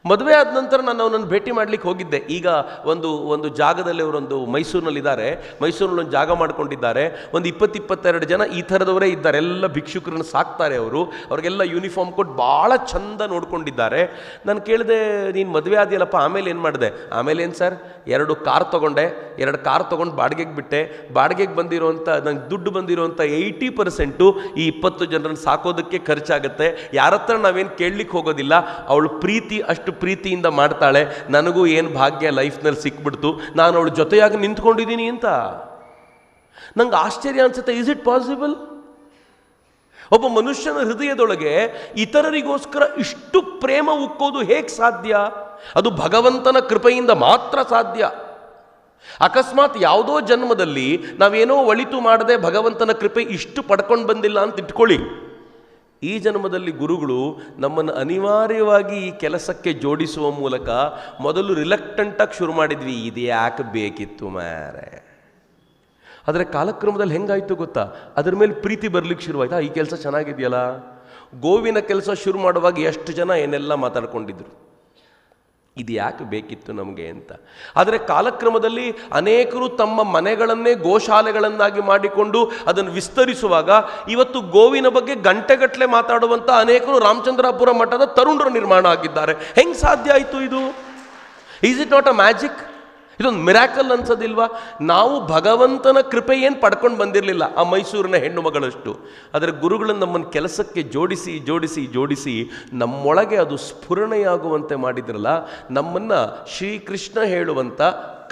ಮದುವೆ ಆದ ನಂತರ ನಾನು ಅವನನ್ನು ಭೇಟಿ ಮಾಡಲಿಕ್ಕೆ ಹೋಗಿದ್ದೆ. ಈಗ ಒಂದು ಜಾಗದಲ್ಲಿ ಅವರೊಂದು ಮೈಸೂರಿನಲ್ಲಿದ್ದಾರೆ, ಮೈಸೂರಿನಲ್ಲಿ ಒಂದು ಜಾಗ ಮಾಡ್ಕೊಂಡಿದ್ದಾರೆ. ಒಂದು 20-22 ಜನ ಈ ಥರದವರೇ ಇದ್ದಾರೆ. ಎಲ್ಲ ಭಿಕ್ಷುಕರನ್ನು ಸಾಕ್ತಾರೆ ಅವರು. ಅವ್ರಿಗೆಲ್ಲ ಯೂನಿಫಾರ್ಮ್ ಕೊಟ್ಟು ಭಾಳ ಚಂದ ನೋಡ್ಕೊಂಡಿದ್ದಾರೆ. ನಾನು ಕೇಳಿದೆ, ನೀನು ಮದುವೆ ಆದಿಯಲ್ಲಪ್ಪ, ಆಮೇಲೆ ಏನು ಮಾಡಿದೆ? ಆಮೇಲೆ ಏನು ಸರ್, 2 ಕಾರ್ ತೊಗೊಂಡೆ, 2 ಕಾರ್ ತೊಗೊಂಡು ಬಾಡಿಗೆಗೆ ಬಿಟ್ಟೆ. ಬಾಡಿಗೆಗೆ ಬಂದಿರೋಂಥ ನಂಗೆ ದುಡ್ಡು ಬಂದಿರೋಂಥ 80% ಈ 20 ಜನರನ್ನು ಸಾಕೋದಕ್ಕೆ ಖರ್ಚಾಗುತ್ತೆ. ಯಾರ ಹತ್ರ ನಾವೇನು ಕೇಳಲಿಕ್ಕೆ ಹೋಗೋದಿಲ್ಲ. ಅವಳು ಪ್ರೀತಿ ಅಷ್ಟು ಪ್ರೀತಿಯಿಂದ ಮಾಡ್ತಾಳೆ, ನನಗೂ ಏನು ಭಾಗ್ಯ ಲೈಫ್ನಲ್ಲಿ ಸಿಕ್ಬಿಡ್ತು, ನಾನು ಅವಳ ಜೊತೆಯಾಗಿ ನಿಂತ್ಕೊಂಡಿದ್ದೀನಿ ಅಂತ. ನಂಗೆ ಆಶ್ಚರ್ಯ ಅನ್ಸುತ್ತೆ, ಈಸ್ ಇಟ್ ಪಾಸಿಬಲ್? ಒಬ್ಬ ಮನುಷ್ಯನ ಹೃದಯದೊಳಗೆ ಇತರರಿಗೋಸ್ಕರ ಇಷ್ಟು ಪ್ರೇಮ ಉಕ್ಕೋದು ಹೇಗೆ ಸಾಧ್ಯ? ಅದು ಭಗವಂತನ ಕೃಪೆಯಿಂದ ಮಾತ್ರ ಸಾಧ್ಯ. ಅಕಸ್ಮಾತ್ ಯಾವುದೋ ಜನ್ಮದಲ್ಲಿ ನಾವೇನೋ ಒಳಿತು ಮಾಡದೆ ಭಗವಂತನ ಕೃಪೆ ಇಷ್ಟು ಪಡ್ಕೊಂಡು ಬಂದಿಲ್ಲ ಅಂತ ಇಟ್ಕೊಳ್ಳಿ, ಈ ಜನ್ಮದಲ್ಲಿ ಗುರುಗಳು ನಮ್ಮನ್ನು ಅನಿವಾರ್ಯವಾಗಿ ಈ ಕೆಲಸಕ್ಕೆ ಜೋಡಿಸುವ ಮೂಲಕ ಮೊದಲು ರಿಲಕ್ಟೆಂಟಾಗಿ ಶುರು ಮಾಡಿದ್ವಿ, ಇದು ಯಾಕೆ ಬೇಕಿತ್ತು ಮಾರೆ. ಆದರೆ ಕಾಲಕ್ರಮದಲ್ಲಿ ಹೆಂಗಾಯ್ತು ಗೊತ್ತಾ, ಅದ್ರ ಮೇಲೆ ಪ್ರೀತಿ ಬರ್ಲಿಕ್ಕೆ ಶುರುವಾಯ್ತಾ, ಈ ಕೆಲಸ ಚೆನ್ನಾಗಿದೆಯಲ್ಲ. ಗೋವಿನ ಕೆಲಸ ಶುರು ಮಾಡುವಾಗ ಎಷ್ಟು ಜನ ಏನೆಲ್ಲ ಮಾತಾಡ್ಕೊಂಡಿದ್ರು, ಇದು ಯಾಕೆ ಬೇಕಿತ್ತು ನಮಗೆ ಅಂತ. ಆದರೆ ಕಾಲಕ್ರಮದಲ್ಲಿ ಅನೇಕರು ತಮ್ಮ ಮನೆಗಳನ್ನೇ ಗೋಶಾಲೆಗಳನ್ನಾಗಿ ಮಾಡಿಕೊಂಡು ಅದನ್ನು ವಿಸ್ತರಿಸುವಾಗ ಇವತ್ತು ಗೋವಿನ ಬಗ್ಗೆ ಗಂಟೆಗಟ್ಟಲೆ ಮಾತಾಡುವಂಥ ಅನೇಕರು ರಾಮಚಂದ್ರಾಪುರ ಮಠದ ತರುಣರು ನಿರ್ಮಾಣ ಆಗಿದ್ದಾರೆ. ಹೆಂಗೆ ಸಾಧ್ಯ ಆಯಿತು ಇದು? Is it not a magic? ಇದೊಂದು ಮಿರಾಕಲ್ ಅನ್ಸೋದಿಲ್ವಾ? ನಾವು ಭಗವಂತನ ಕೃಪೆ ಏನು ಪಡ್ಕೊಂಡು ಬಂದಿರಲಿಲ್ಲ ಆ ಮೈಸೂರಿನ ಹೆಣ್ಣು ಮಗಳಷ್ಟು. ಆದರೆ ಗುರುಗಳನ್ನು ನಮ್ಮನ್ನು ಕೆಲಸಕ್ಕೆ ಜೋಡಿಸಿ ಜೋಡಿಸಿ ಜೋಡಿಸಿ ನಮ್ಮೊಳಗೆ ಅದು ಸ್ಫುರಣೆಯಾಗುವಂತೆ ಮಾಡಿದ್ರಲ್ಲ, ನಮ್ಮನ್ನು ಶ್ರೀಕೃಷ್ಣ ಹೇಳುವಂಥ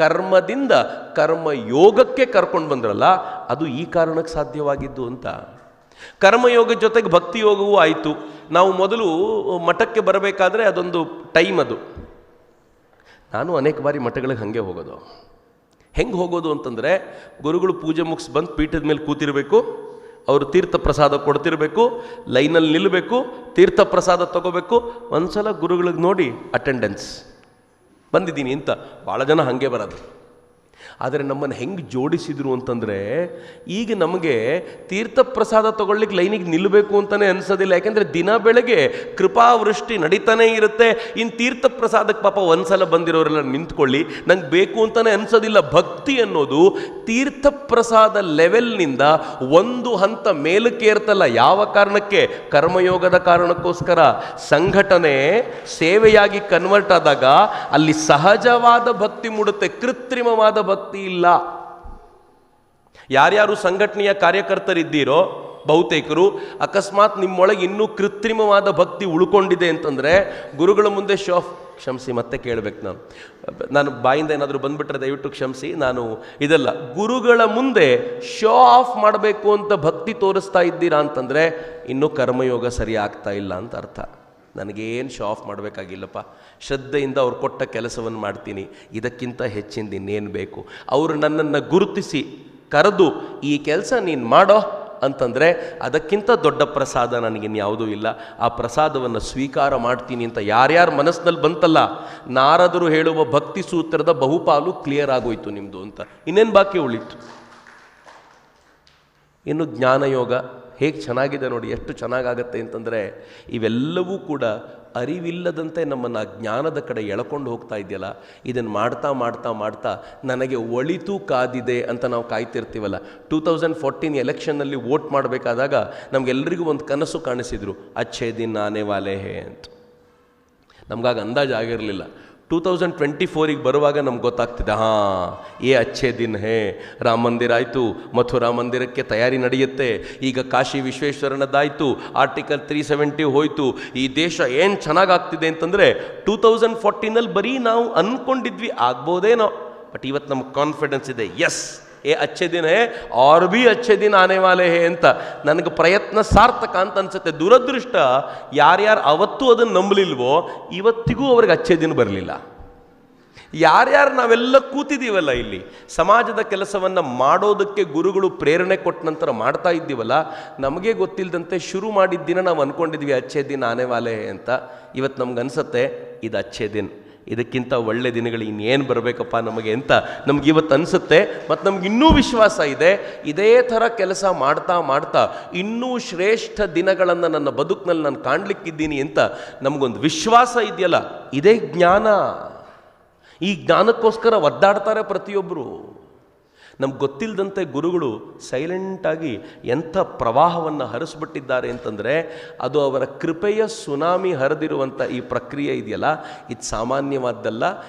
ಕರ್ಮದಿಂದ ಕರ್ಮಯೋಗಕ್ಕೆ ಕರ್ಕೊಂಡು ಬಂದ್ರಲ್ಲ, ಅದು ಈ ಕಾರಣಕ್ಕೆ ಸಾಧ್ಯವಾಗಿದ್ದು ಅಂತ. ಕರ್ಮಯೋಗದ ಜೊತೆಗೆ ಭಕ್ತಿಯೋಗವೂ ಆಯಿತು. ನಾವು ಮೊದಲು ಮಠಕ್ಕೆ ಬರಬೇಕಾದ್ರೆ ಅದೊಂದು ಟೈಮ್, ಅದು ನಾನು ಅನೇಕ ಬಾರಿ ಮಠಗಳಿಗೆ ಹಾಗೆ ಹೋಗೋದು. ಹೆಂಗೆ ಹೋಗೋದು ಅಂತಂದರೆ, ಗುರುಗಳು ಪೂಜೆ ಮುಗಿಸಿ ಬಂದು ಪೀಠದ ಮೇಲೆ ಕೂತಿರಬೇಕು, ಅವರು ತೀರ್ಥ ಪ್ರಸಾದ ಕೊಡ್ತಿರಬೇಕು, ಲೈನಲ್ಲಿ ನಿಲ್ಲಬೇಕು, ತೀರ್ಥ ಪ್ರಸಾದ ತಗೋಬೇಕು. ಒಂದು ಸಲ ಗುರುಗಳಿಗೆ ನೋಡಿ ಅಟೆಂಡೆನ್ಸ್ ಬಂದಿದ್ದೀನಿ ಅಂತ ಭಾಳ ಜನ ಹಾಗೆ ಬರೋದು. ಆದರೆ ನಮ್ಮನ್ನು ಹೆಂಗೆ ಜೋಡಿಸಿದ್ರು ಅಂತಂದರೆ, ಈಗ ನಮಗೆ ತೀರ್ಥ ಪ್ರಸಾದ ತಗೊಳ್ಳಿಕ್ಕೆ ಲೈನಿಗೆ ನಿಲ್ಲಬೇಕು ಅಂತಲೇ ಅನಿಸೋದಿಲ್ಲ. ಯಾಕೆಂದರೆ ದಿನ ಬೆಳಗ್ಗೆ ಕೃಪಾವೃಷ್ಟಿ ನಡೀತಾನೇ ಇರುತ್ತೆ. ಇನ್ನು ತೀರ್ಥ ಪ್ರಸಾದಕ್ಕೆ ಪಾಪ ಒಂದ್ಸಲ ಬಂದಿರೋರೆಲ್ಲ ನಿಂತ್ಕೊಳ್ಳಿ, ನಂಗೆ ಬೇಕು ಅಂತಲೇ ಅನಿಸೋದಿಲ್ಲ. ಭಕ್ತಿ ಅನ್ನೋದು ತೀರ್ಥ ಪ್ರಸಾದ ಲೆವೆಲ್ನಿಂದ ಒಂದು ಹಂತ ಮೇಲಕ್ಕೆ ಇರ್ತಲ್ಲ. ಯಾವ ಕಾರಣಕ್ಕೆ? ಕರ್ಮಯೋಗದ ಕಾರಣಕ್ಕೋಸ್ಕರ. ಸಂಘಟನೆ ಸೇವೆಯಾಗಿ ಕನ್ವರ್ಟ್ ಆದಾಗ ಅಲ್ಲಿ ಸಹಜವಾದ ಭಕ್ತಿ ಮೂಡುತ್ತೆ, ಕೃತ್ರಿಮವಾದ ಭಕ್ತಿ ಇಲ್ಲ. ಯಾರ್ಯಾರು ಸಂಘಟನೆಯ ಕಾರ್ಯಕರ್ತರಿದ್ದೀರೋ ಬಹುತೇಕರು, ಅಕಸ್ಮಾತ್ ನಿಮ್ಮೊಳಗೆ ಇನ್ನೂ ಕೃತ್ರಿಮವಾದ ಭಕ್ತಿ ಉಳ್ಕೊಂಡಿದೆ ಅಂತಂದರೆ ಗುರುಗಳ ಮುಂದೆ ಶೋ ಆಫ್, ಕ್ಷಮಿಸಿ ಮತ್ತೆ ಕೇಳಬೇಕು, ನಾನು ಬಾಯಿಂದ ಏನಾದರೂ ಬಂದ್ಬಿಟ್ರೆ ದಯವಿಟ್ಟು ಕ್ಷಮಿಸಿ. ನಾನು ಇದಲ್ಲ, ಗುರುಗಳ ಮುಂದೆ ಶೋ ಆಫ್ ಮಾಡಬೇಕು ಅಂತ ಭಕ್ತಿ ತೋರಿಸ್ತಾ ಇದ್ದೀರಾ ಅಂತಂದರೆ ಇನ್ನೂ ಕರ್ಮಯೋಗ ಸರಿ ಆಗ್ತಾ ಇಲ್ಲ ಅಂತ ಅರ್ಥ. ನನಗೇನು ಶೋ ಆಫ್ ಮಾಡಬೇಕಾಗಿಲ್ಲಪ್ಪ, ಶ್ರದ್ಧೆಯಿಂದ ಅವ್ರು ಕೊಟ್ಟ ಕೆಲಸವನ್ನು ಮಾಡ್ತೀನಿ, ಇದಕ್ಕಿಂತ ಹೆಚ್ಚಿಂದ ಇನ್ನೇನು ಬೇಕು. ಅವರು ನನ್ನನ್ನು ಗುರುತಿಸಿ ಕರೆದು ಈ ಕೆಲಸ ನೀನು ಮಾಡೋ ಅಂತಂದರೆ ಅದಕ್ಕಿಂತ ದೊಡ್ಡ ಪ್ರಸಾದ ನನಗಿನ್ಯಾವುದೂ ಇಲ್ಲ. ಆ ಪ್ರಸಾದವನ್ನು ಸ್ವೀಕಾರ ಮಾಡ್ತೀನಿ ಅಂತ ಯಾರ್ಯಾರ ಮನಸ್ಸಿನಲ್ಲಿ ಬಂತಲ್ಲ, ನಾರದರು ಹೇಳುವ ಭಕ್ತಿ ಸೂತ್ರದ ಬಹುಪಾಲು ಕ್ಲಿಯರ್ ಆಗೋಯ್ತು ನಿಮ್ಮದು ಅಂತ. ಇನ್ನೇನು ಬಾಕಿ ಉಳಿತು? ಇನ್ನು ಜ್ಞಾನಯೋಗ ಹೇಗೆ ಚೆನ್ನಾಗಿದೆ ನೋಡಿ, ಎಷ್ಟು ಚೆನ್ನಾಗಾಗತ್ತೆ ಅಂತಂದರೆ, ಇವೆಲ್ಲವೂ ಕೂಡ ಅರಿವಿಲ್ಲದಂತೆ ನಮ್ಮನ್ನು ಜ್ಞಾನದ ಕಡೆ ಎಳ್ಕೊಂಡು ಹೋಗ್ತಾ ಇದೆಯಲ್ಲ. ಇದನ್ನು ಮಾಡ್ತಾ ಮಾಡ್ತಾ ಮಾಡ್ತಾ ನನಗೆ ಒಳಿತು ಕಾದಿದೆ ಅಂತ ನಾವು ಕಾಯ್ತಿರ್ತೀವಲ್ಲ. 2014 ಎಲೆಕ್ಷನ್ನಲ್ಲಿ ವೋಟ್ ಮಾಡಬೇಕಾದಾಗ ನಮಗೆಲ್ಲರಿಗೂ ಒಂದು ಕನಸು ಕಾಣಿಸಿದ್ರು, ಅಚ್ಛೇ ದಿನ್ ಆನೆ ವಾಲೆ ಹೇ ಅಂತ. ನಮಗಾಗ ಅಂದಾಜು ಆಗಿರಲಿಲ್ಲ. 2024 ಬರುವಾಗ ನಮ್ಗೆ ಗೊತ್ತಾಗ್ತಿದೆ, ಹಾಂ ಏ ಅಚ್ಛೇ ದಿನ್ ಹೇ, ರಾಮ ಮಂದಿರ ಆಯಿತು, ಮಥುರಾ ಮಂದಿರಕ್ಕೆ ತಯಾರಿ ನಡೆಯುತ್ತೆ, ಈಗ ಕಾಶಿ ವಿಶ್ವೇಶ್ವರನದ್ದಾಯಿತು, ಆರ್ಟಿಕಲ್ 370 ಹೋಯಿತು, ಈ ದೇಶ ಏನು ಚೆನ್ನಾಗಾಗ್ತಿದೆ ಅಂತಂದರೆ 2014 ಬರೀ ನಾವು ಅಂದ್ಕೊಂಡಿದ್ವಿ ಆಗ್ಬೋದೇನೋ. ಬಟ್ ಇವತ್ತು ನಮ್ಗೆ ಕಾನ್ಫಿಡೆನ್ಸ್ ಇದೆ, ಎಸ್ ಏ ಅಚ್ಛೇ ದಿನ ಹೇ ಆರ್ ಬಿ ಅಚ್ಛೇ ದಿನ ಆನೆ ವಾಲೆ ಹೇ ಅಂತ. ನನಗೆ ಪ್ರಯತ್ನ ಸಾರ್ಥಕ ಅಂತ ಅನ್ಸುತ್ತೆ. ದುರದೃಷ್ಟ, ಯಾರ್ಯಾರು ಅವತ್ತೂ ಅದನ್ನು ನಂಬಲಿಲ್ವೋ ಇವತ್ತಿಗೂ ಅವ್ರಿಗೆ ಅಚ್ಛೇ ದಿನ ಬರಲಿಲ್ಲ. ಯಾರ್ಯಾರು ನಾವೆಲ್ಲ ಕೂತಿದ್ದೀವಲ್ಲ ಇಲ್ಲಿ, ಸಮಾಜದ ಕೆಲಸವನ್ನು ಮಾಡೋದಕ್ಕೆ ಗುರುಗಳು ಪ್ರೇರಣೆ ಕೊಟ್ಟ ನಂತರ ಮಾಡ್ತಾ ಇದ್ದೀವಲ್ಲ, ನಮಗೆ ಗೊತ್ತಿಲ್ಲದಂತೆ ಶುರು ಮಾಡಿದ್ದ ದಿನ ನಾವು ಅಂದ್ಕೊಂಡಿದ್ವಿ ಅಚ್ಛೇ ದಿನ ಆನೆ ವಾಲೆ ಹೇ ಅಂತ. ಇವತ್ತು ನಮ್ಗೆ ಅನಿಸುತ್ತೆ ಇದು ಅಚ್ಛೇ ದಿನ, ಇದಕ್ಕಿಂತ ಒಳ್ಳೆ ದಿನಗಳು ಇನ್ನೇನು ಬರಬೇಕಪ್ಪ ನಮಗೆ ಅಂತ ನಮ್ಗೆ ಇವತ್ತು ಅನಿಸುತ್ತೆ. ಮತ್ತು ನಮ್ಗೆ ಇನ್ನೂ ವಿಶ್ವಾಸ ಇದೆ, ಇದೇ ಥರ ಕೆಲಸ ಮಾಡ್ತಾ ಮಾಡ್ತಾ ಇನ್ನೂ ಶ್ರೇಷ್ಠ ದಿನಗಳನ್ನು ನನ್ನ ಬದುಕಿನಲ್ಲಿ ನಾನು ಕಾಣಲಿಕ್ಕಿದ್ದೀನಿ ಅಂತ ನಮಗೊಂದು ವಿಶ್ವಾಸ ಇದೆಯಲ್ಲ, ಇದೇ ಜ್ಞಾನ. ಈ ಜ್ಞಾನಕ್ಕೋಸ್ಕರ ಒದ್ದಾಡ್ತಾರೆ ಪ್ರತಿಯೊಬ್ಬರು. ನಮ್ಗೆ ಗೊತ್ತಿಲ್ಲದಂತೆ ಗುರುಗಳು ಸೈಲೆಂಟಾಗಿ ಎಂಥ ಪ್ರವಾಹವನ್ನು ಹರಿಸ್ಬಿಟ್ಟಿದ್ದಾರೆ ಅಂತಂದರೆ, ಅದು ಅವರ ಕೃಪೆಯ ಸುನಾಮಿ ಹರಿದಿರುವಂಥ ಈ ಪ್ರಕ್ರಿಯೆ ಇದೆಯಲ್ಲ, ಇದು ಸಾಮಾನ್ಯವಾದ್ದಲ್ಲ.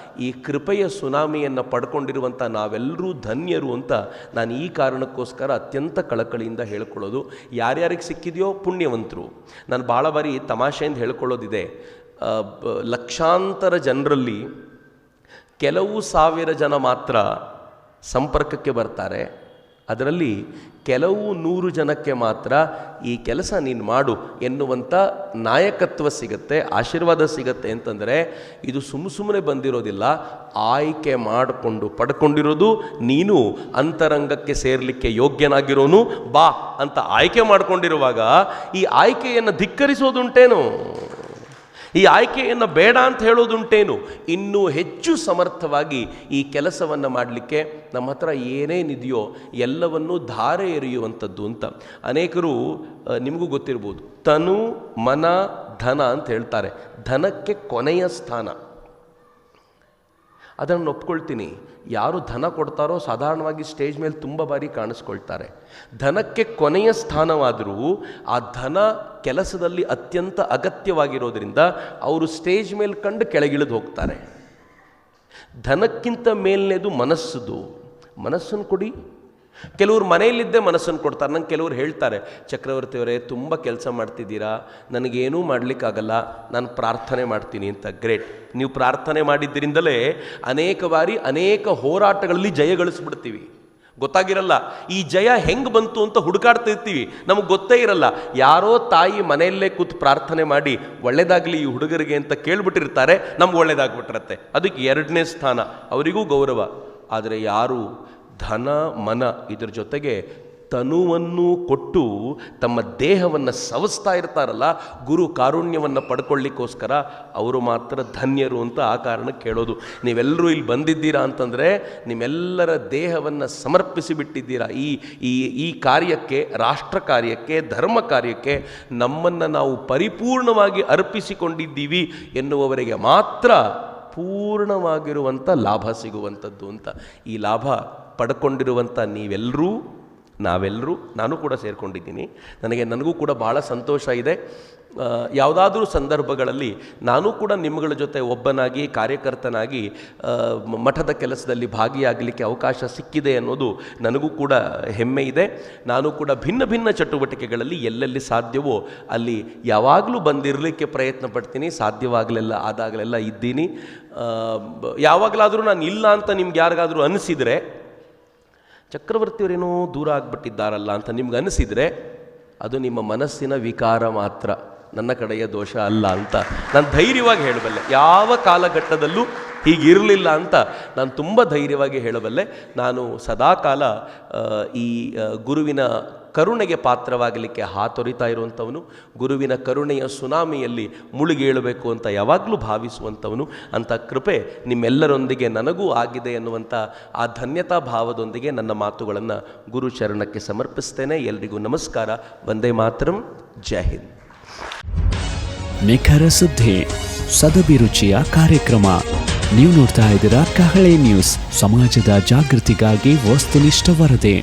ಈ ಕೃಪೆಯ ಸುನಾಮಿಯನ್ನು ಪಡ್ಕೊಂಡಿರುವಂಥ ನಾವೆಲ್ಲರೂ ಧನ್ಯರು ಅಂತ ನಾನು ಈ ಕಾರಣಕ್ಕೋಸ್ಕರ ಅತ್ಯಂತ ಕಳಕಳಿಯಿಂದ ಹೇಳ್ಕೊಳ್ಳೋದು. ಯಾರ್ಯಾರಿಗೆ ಸಿಕ್ಕಿದೆಯೋ ಪುಣ್ಯವಂತರು. ನಾನು ಭಾಳ ಬಾರಿ ತಮಾಷೆಯಿಂದ ಹೇಳ್ಕೊಳ್ಳೋದಿದೆ, ಲಕ್ಷಾಂತರ ಜನರಲ್ಲಿ ಕೆಲವು ಸಾವಿರ ಜನ ಮಾತ್ರ ಸಂಪರ್ಕಕ್ಕೆ ಬರ್ತಾರೆ. ಅದರಲ್ಲಿ ಕೆಲವು 100 ಜನಕ್ಕೆ ಮಾತ್ರ ಈ ಕೆಲಸ ನೀನು ಮಾಡು ಎನ್ನುವಂಥ ನಾಯಕತ್ವ ಸಿಗುತ್ತೆ, ಆಶೀರ್ವಾದ ಸಿಗುತ್ತೆ. ಅಂತಂದರೆ ಇದು ಸುಮ್ಮನೆ ಬಂದಿರೋದಿಲ್ಲ, ಆಯ್ಕೆ ಮಾಡಿಕೊಂಡು ಪಡ್ಕೊಂಡಿರೋದು. ನೀನು ಅಂತರಂಗಕ್ಕೆ ಸೇರಲಿಕ್ಕೆ ಯೋಗ್ಯನಾಗಿರೋನು ಬಾ ಅಂತ ಆಯ್ಕೆ ಮಾಡಿಕೊಂಡಿರುವಾಗ ಈ ಆಯ್ಕೆಯನ್ನು ಧಿಕ್ಕರಿಸೋದುಂಟೇನು? ಈ ಆಯ್ಕೆಯನ್ನು ಬೇಡ ಅಂತ ಹೇಳೋದುಂಟೇನು? ಇನ್ನೂ ಹೆಚ್ಚು ಸಮರ್ಥವಾಗಿ ಈ ಕೆಲಸವನ್ನು ಮಾಡಲಿಕ್ಕೆ ನಮ್ಮ ಹತ್ರ ಏನೇನಿದೆಯೋ ಎಲ್ಲವನ್ನೂ ಧಾರೆ ಎರೆಯುವಂಥದ್ದು ಅಂತ. ಅನೇಕರು ನಿಮಗೂ ಗೊತ್ತಿರ್ಬೋದು, ತನು ಮನ ಧನ ಅಂತ ಹೇಳ್ತಾರೆ. ಧನಕ್ಕೆ ಕೊನೆಯ ಸ್ಥಾನ. ಅದನ್ನು ಒಪ್ಕೊಳ್ತೀನಿ. ಯಾರು ಧನ ಕೊಡ್ತಾರೋ ಸಾಧಾರಣವಾಗಿ ಸ್ಟೇಜ್ ಮೇಲೆ ತುಂಬ ಬಾರಿ ಕಾಣಿಸ್ಕೊಳ್ತಾರೆ. ಧನಕ್ಕೆ ಕೊನೆಯ ಸ್ಥಾನವಾದರೂ ಆ ಧನ ಕೆಲಸದಲ್ಲಿ ಅತ್ಯಂತ ಅಗತ್ಯವಾಗಿರೋದ್ರಿಂದ ಅವರು ಸ್ಟೇಜ್ ಮೇಲೆ ಕಂಡು ಕೆಳಗಿಳಿದು ಹೋಗ್ತಾರೆ. ಧನಕ್ಕಿಂತ ಮೇಲ್ನೇದು ಮನಸ್ಸುದು. ಮನಸ್ಸನ್ನು ಕೊಡಿ. ಕೆಲವರು ಮನೆಯಲ್ಲಿದ್ದೇ ಮನಸ್ಸನ್ನು ಕೊಡ್ತಾರೆ. ನಂಗೆ ಕೆಲವರು ಹೇಳ್ತಾರೆ, ಚಕ್ರವರ್ತಿಯವರೇ ತುಂಬ ಕೆಲಸ ಮಾಡ್ತಿದ್ದೀರಾ, ನನಗೇನೂ ಮಾಡಲಿಕ್ಕಾಗಲ್ಲ, ನಾನು ಪ್ರಾರ್ಥನೆ ಮಾಡ್ತೀನಿ ಅಂತ. ಗ್ರೇಟ್. ನೀವು ಪ್ರಾರ್ಥನೆ ಮಾಡಿದ್ದರಿಂದಲೇ ಅನೇಕ ಬಾರಿ ಅನೇಕ ಹೋರಾಟಗಳಲ್ಲಿ ಜಯ ಗಳಿಸ್ಬಿಡ್ತೀವಿ. ಗೊತ್ತಾಗಿರಲ್ಲ ಈ ಜಯ ಹೆಂಗೆ ಬಂತು ಅಂತ ಹುಡುಕಾಡ್ತಿರ್ತೀವಿ, ನಮಗೆ ಗೊತ್ತೇ ಇರಲ್ಲ. ಯಾರೋ ತಾಯಿ ಮನೆಯಲ್ಲೇ ಕೂತು ಪ್ರಾರ್ಥನೆ ಮಾಡಿ ಒಳ್ಳೇದಾಗಲಿ ಈ ಹುಡುಗರಿಗೆ ಅಂತ ಕೇಳ್ಬಿಟ್ಟಿರ್ತಾರೆ, ನಮ್ಗೆ ಒಳ್ಳೇದಾಗ್ಬಿಟ್ಟಿರತ್ತೆ. ಅದಕ್ಕೆ 2ನೇ ಸ್ಥಾನ, ಅವರಿಗೂ ಗೌರವ. ಆದರೆ ಯಾರು ಧನ ಮನ ಇದ್ರ ಜೊತೆಗೆ ತನುವನ್ನು ಕೊಟ್ಟು ತಮ್ಮ ದೇಹವನ್ನು ಸವಸ್ತಾ ಇರ್ತಾರಲ್ಲ, ಗುರು ಕಾರುಣ್ಯವನ್ನು ಪಡ್ಕೊಳ್ಳಿಕ್ಕೋಸ್ಕರ, ಅವರು ಮಾತ್ರ ಧನ್ಯರು ಅಂತ ಆ ಕಾರಣಕ್ಕೆ ಕೇಳೋದು. ನೀವೆಲ್ಲರೂ ಇಲ್ಲಿ ಬಂದಿದ್ದೀರಾ ಅಂತಂದರೆ ನಿಮ್ಮೆಲ್ಲರ ದೇಹವನ್ನು ಸಮರ್ಪಿಸಿ ಬಿಟ್ಟಿದ್ದೀರಾ ಈ ಈ ಈ ಕಾರ್ಯಕ್ಕೆ, ರಾಷ್ಟ್ರ ಕಾರ್ಯಕ್ಕೆ, ಧರ್ಮ ಕಾರ್ಯಕ್ಕೆ ನಮ್ಮನ್ನು ನಾವು ಪರಿಪೂರ್ಣವಾಗಿ ಅರ್ಪಿಸಿಕೊಂಡಿದ್ದೀವಿ ಎನ್ನುವವರಿಗೆ ಮಾತ್ರ ಪೂರ್ಣವಾಗಿರುವಂಥ ಲಾಭ ಸಿಗುವಂಥದ್ದು ಅಂತ. ಈ ಲಾಭ ಪಡ್ಕೊಂಡಿರುವಂಥ ನೀವೆಲ್ಲರೂ, ನಾವೆಲ್ಲರೂ, ನಾನು ಕೂಡ ಸೇರಿಕೊಂಡಿದ್ದೀನಿ. ನನಗೂ ಕೂಡ ಬಹಳ ಸಂತೋಷ ಇದೆ. ಯಾವುದಾದ್ರೂ ಸಂದರ್ಭಗಳಲ್ಲಿ ನಾನು ಕೂಡ ನಿಮ್ಮಗಳ ಜೊತೆ ಒಬ್ಬನಾಗಿ, ಕಾರ್ಯಕರ್ತನಾಗಿ ಮಠದ ಕೆಲಸದಲ್ಲಿ ಭಾಗಿಯಾಗಲಿಕ್ಕೆ ಅವಕಾಶ ಸಿಕ್ಕಿದೆ ಅನ್ನೋದು ನನಗೂ ಕೂಡ ಹೆಮ್ಮೆ ಇದೆ. ನಾನು ಕೂಡ ಭಿನ್ನ ಭಿನ್ನ ಚಟುವಟಿಕೆಗಳಲ್ಲಿ ಎಲ್ಲೆಲ್ಲಿ ಸಾಧ್ಯವೋ ಅಲ್ಲಿ ಯಾವಾಗಲೂ ಬಂದಿರಲಿಕ್ಕೆ ಪ್ರಯತ್ನ ಪಡ್ತೀನಿ. ಆದಾಗಲೆಲ್ಲ ಇದ್ದೀನಿ. ಯಾವಾಗಲಾದರೂ ನಾನು ಇಲ್ಲ ಅಂತ ನಿಮ್ಗೆ ಯಾರಿಗಾದರೂ ಅನಿಸಿದರೆ, ಚಕ್ರವರ್ತಿಯವರೇನೋ ದೂರ ಆಗಿಬಿಟ್ಟಿದ್ದಾರಲ್ಲ ಅಂತ ನಿಮ್ಗೆ ಅನಿಸಿದರೆ, ಅದು ನಿಮ್ಮ ಮನಸ್ಸಿನ ವಿಕಾರ ಮಾತ್ರ, ನನ್ನ ಕಡೆಯ ದೋಷ ಅಲ್ಲ ಅಂತ ನಾನು ಧೈರ್ಯವಾಗಿ ಹೇಳಬಲ್ಲೆ. ಯಾವ ಕಾಲಘಟ್ಟದಲ್ಲೂ ಹೀಗಿರಲಿಲ್ಲ ಅಂತ ನಾನು ತುಂಬ ಧೈರ್ಯವಾಗಿ ಹೇಳಬಲ್ಲೆ. ನಾನು ಸದಾಕಾಲ ಈ ಗುರುವಿನ ಕರುಣೆಗೆ ಪಾತ್ರವಾಗಲಿಕ್ಕೆ ಹಾತೊರಿತಾ ಇರುವಂಥವನು, ಗುರುವಿನ ಕರುಣೆಯ ಸುನಾಮಿಯಲ್ಲಿ ಮುಳುಗೇಳಬೇಕು ಅಂತ ಯಾವಾಗಲೂ ಭಾವಿಸುವಂಥವನು. ಅಂಥ ಕೃಪೆ ನಿಮ್ಮೆಲ್ಲರೊಂದಿಗೆ ನನಗೂ ಆಗಿದೆ ಎನ್ನುವಂಥ ಆ ಧನ್ಯತಾ ಭಾವದೊಂದಿಗೆ ನನ್ನ ಮಾತುಗಳನ್ನು ಗುರು ಚರಣಕ್ಕೆ ಸಮರ್ಪಿಸ್ತೇನೆ. ಎಲ್ರಿಗೂ ನಮಸ್ಕಾರ. ವಂದೇ ಮಾತರಂ. ಜೈ ಹಿಂದ್. ನಿಖರ ಸುದ್ದಿ, ಸದಭಿರುಚಿಯ ಕಾರ್ಯಕ್ರಮ. ನೀವು ನೋಡ್ತಾ ಇದ್ದೀರಾ ಕಹಳೆ ನ್ಯೂಸ್, ಸಮಾಜದ ಜಾಗೃತಿಗಾಗಿ ವಸ್ತುನಿಷ್ಠ ವರದಿ.